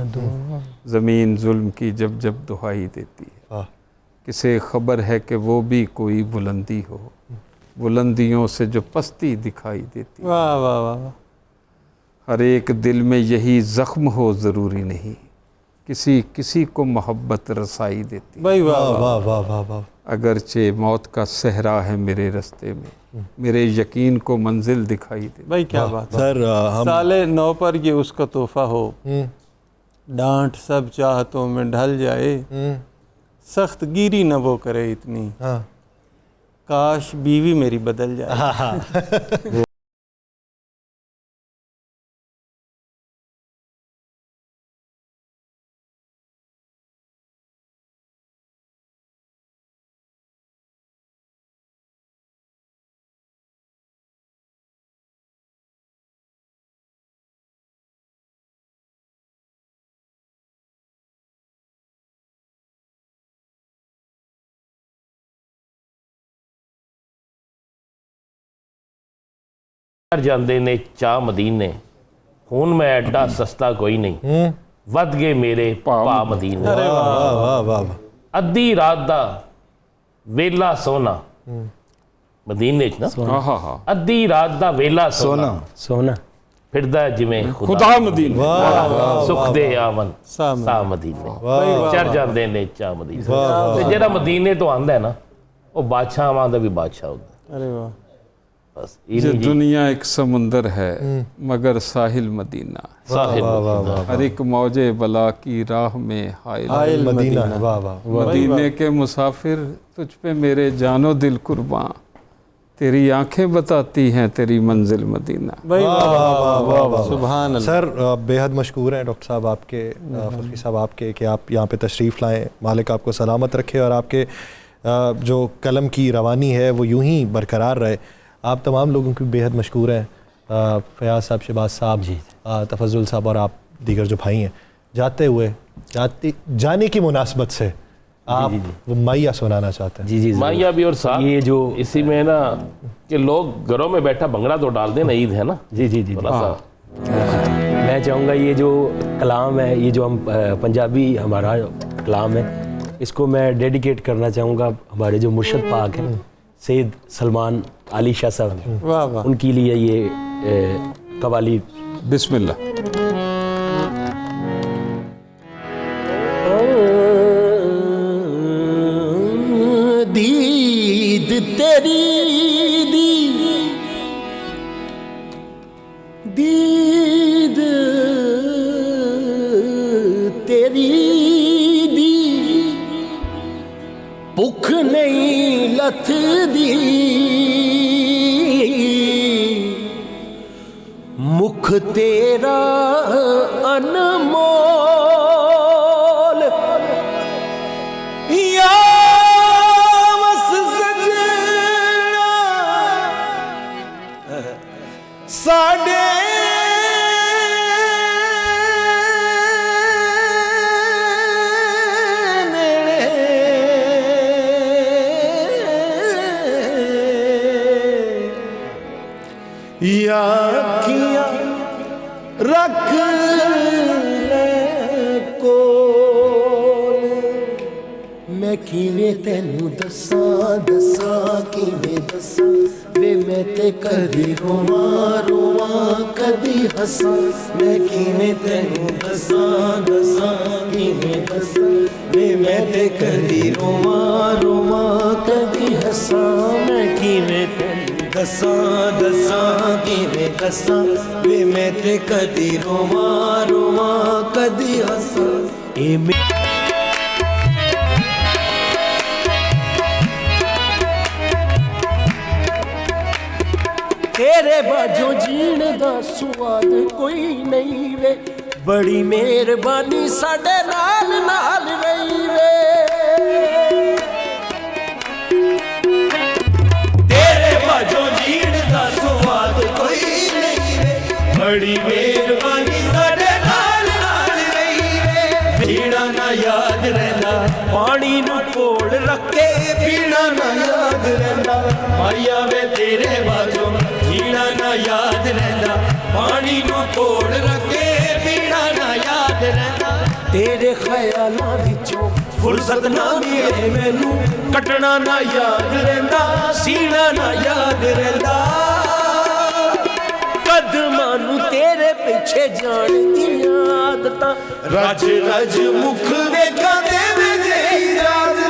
ज़मीन जुल्म की जब जब दुहाई देती है। किसे खबर है कि वो भी कोई बुलंदी हो, बुलंदियों से जो पस्ती दिखाई देती है। वाह वाह वाह। हर एक दिल में यही ज़ख्म हो ज़रूरी नहीं, किसी किसी को मोहब्बत रसाई देती है। भाई वाह वाह वाह वाह वाह। अगरचे मौत का सहरा है मेरे रास्ते में, मेरे यकीन को मंजिल दिखाई दे। भाई क्या बात है। सर हम साले 9 पर ये उसका तोहफा हो, डांट सब चाहतों में ढल जाए, सख्त गिरी न वो करे इतनी, हाँ काश बीवी मेरी बदल जाए। ਜਾਂਦੇ ਨੇ ਚਾਹ ਮਦੀਨੇ, ਹੁਣ ਮੈਂ ਐਡਾ ਸਸਤਾ ਕੋਈ ਨਹੀਂ, ਵੱਧ ਗਏ ਮੇਰੇ ਭਾ ਮਦੀਨੇ। वाह वाह वाह वाह। ਅੱਧੀ ਰਾਤ ਦਾ ਵੇਲਾ ਸੋਨਾ, ਮਦੀਨੇ ਚ ਨਾ हाँ हाँ हाँ, ਅੱਧੀ ਰਾਤ ਦਾ ਵੇਲਾ ਸੋਨਾ सोना ਫਿਰਦਾ ਜਿਵੇਂ खुदा मदीना। ਸੁਖ ਦੇ ਆਵਨ ਸਾਹ ਸਾ ਮਦੀਨੇ, ਚੜ ਜਾਂਦੇ ਨੇ ਚਾਹ ਮਦੀਨੇ। ਤੇ ਜਿਹੜਾ ਮਦੀਨੇ ਤੋਂ ਆਂਦਾ ਹੈ ਨਾ, ਉਹ ਬਾਦਸ਼ਾਹਾਂ ਦਾ ਵੀ ਬਾਦਸ਼ਾਹ ਹੁੰਦਾ। अरे वाह। बस ये इन्हीं जी दुनिया एक समुंदर है मगर साहिल मदीना, साहिब हर एक मौजे बला की राह में हाइल हाइल मदीना मदीना। वाह वाह। मदीने के मुसाफिर तुझ पे मेरे जानो दिल कुर्बान, तेरी आंखें बताती हैं तेरी मंजिल मदीना। भाई वाह वाह वाह। सुभान अल्लाह। सर बेहद मशकूर हैं डॉक्टर साहब आपके, फरकी साहब आपके, कि आप यहाँ पे तशरीफ़ लाएँ। मालिक आपको सलामत रखे और आपके जो कलम की रवानी है वो यूं ही बरकरार रहे। आप तमाम लोगों की बेहद मशकूर हैं। फयाज साहब, शहबाज साहब, तफज़ुल साहब और आप दीगर जो भाई हैं, जाने की मुनासबत से आप वो माइया सुनाना चाहते हैं। जी जी माइया भी और साथ ये जो इसी में ना कि लोग घरों में बैठा भंगड़ा तो डाल देना, ईद है ना। जी जी जी थोड़ा सा मैं चाहूँगा ये जो कलाम है, ये जो हम पंजाबी हमारा कलाम है, इसको मैं डेडिकेट करना चाहूँगा हमारे जो मुर्शद पाक हैं सैयद सलमान अली शाह साहब, वाह वाह। उनके लिए ये कवाली। बिस्मिल्लाह। दीद तेरी दीद तेरी दी, भुख नहीं लथदी, मुख तेरा अनमोल, या वस सजना साडे या अखियां रख ले कोल, मैं किवें तेनू दसां दसां किवें दसां वे, मैं ते कदी रोवां रोवां कदी हसां, मैं किवें तेनू दसां दसां किवें दसां वे, मैं ते कदी रोवां रोवां कदी हसां, मैं किवें तेनू दसां दसां किवें दसां वे, मैं ते कदी रोवां रोवां कदी हसां। तेरे बाजों जीण दा स्वाद कोई नहीं वे, बड़ी मेहरबानी साडे नाल नाल रही वे, बड़ी मेहरबानी साडे नाल नाल रही वे पीड़ा ना याद रहंदा पानी नू कोल रख के पीड़ा ना याद रहंदा माया वे तेरे बाजों जीना ना याद रहंदा पानी नू कोल रख के पीड़ा ना याद रहंदा तेरे ख्यालां विचों फुर्सत ना मिले मैनू कटना ना याद रहंदा सीना ना याद रहंदा कदमां नू तेरे पिछे जान दियां आदतां रज रज मुख वेखां दे वे याद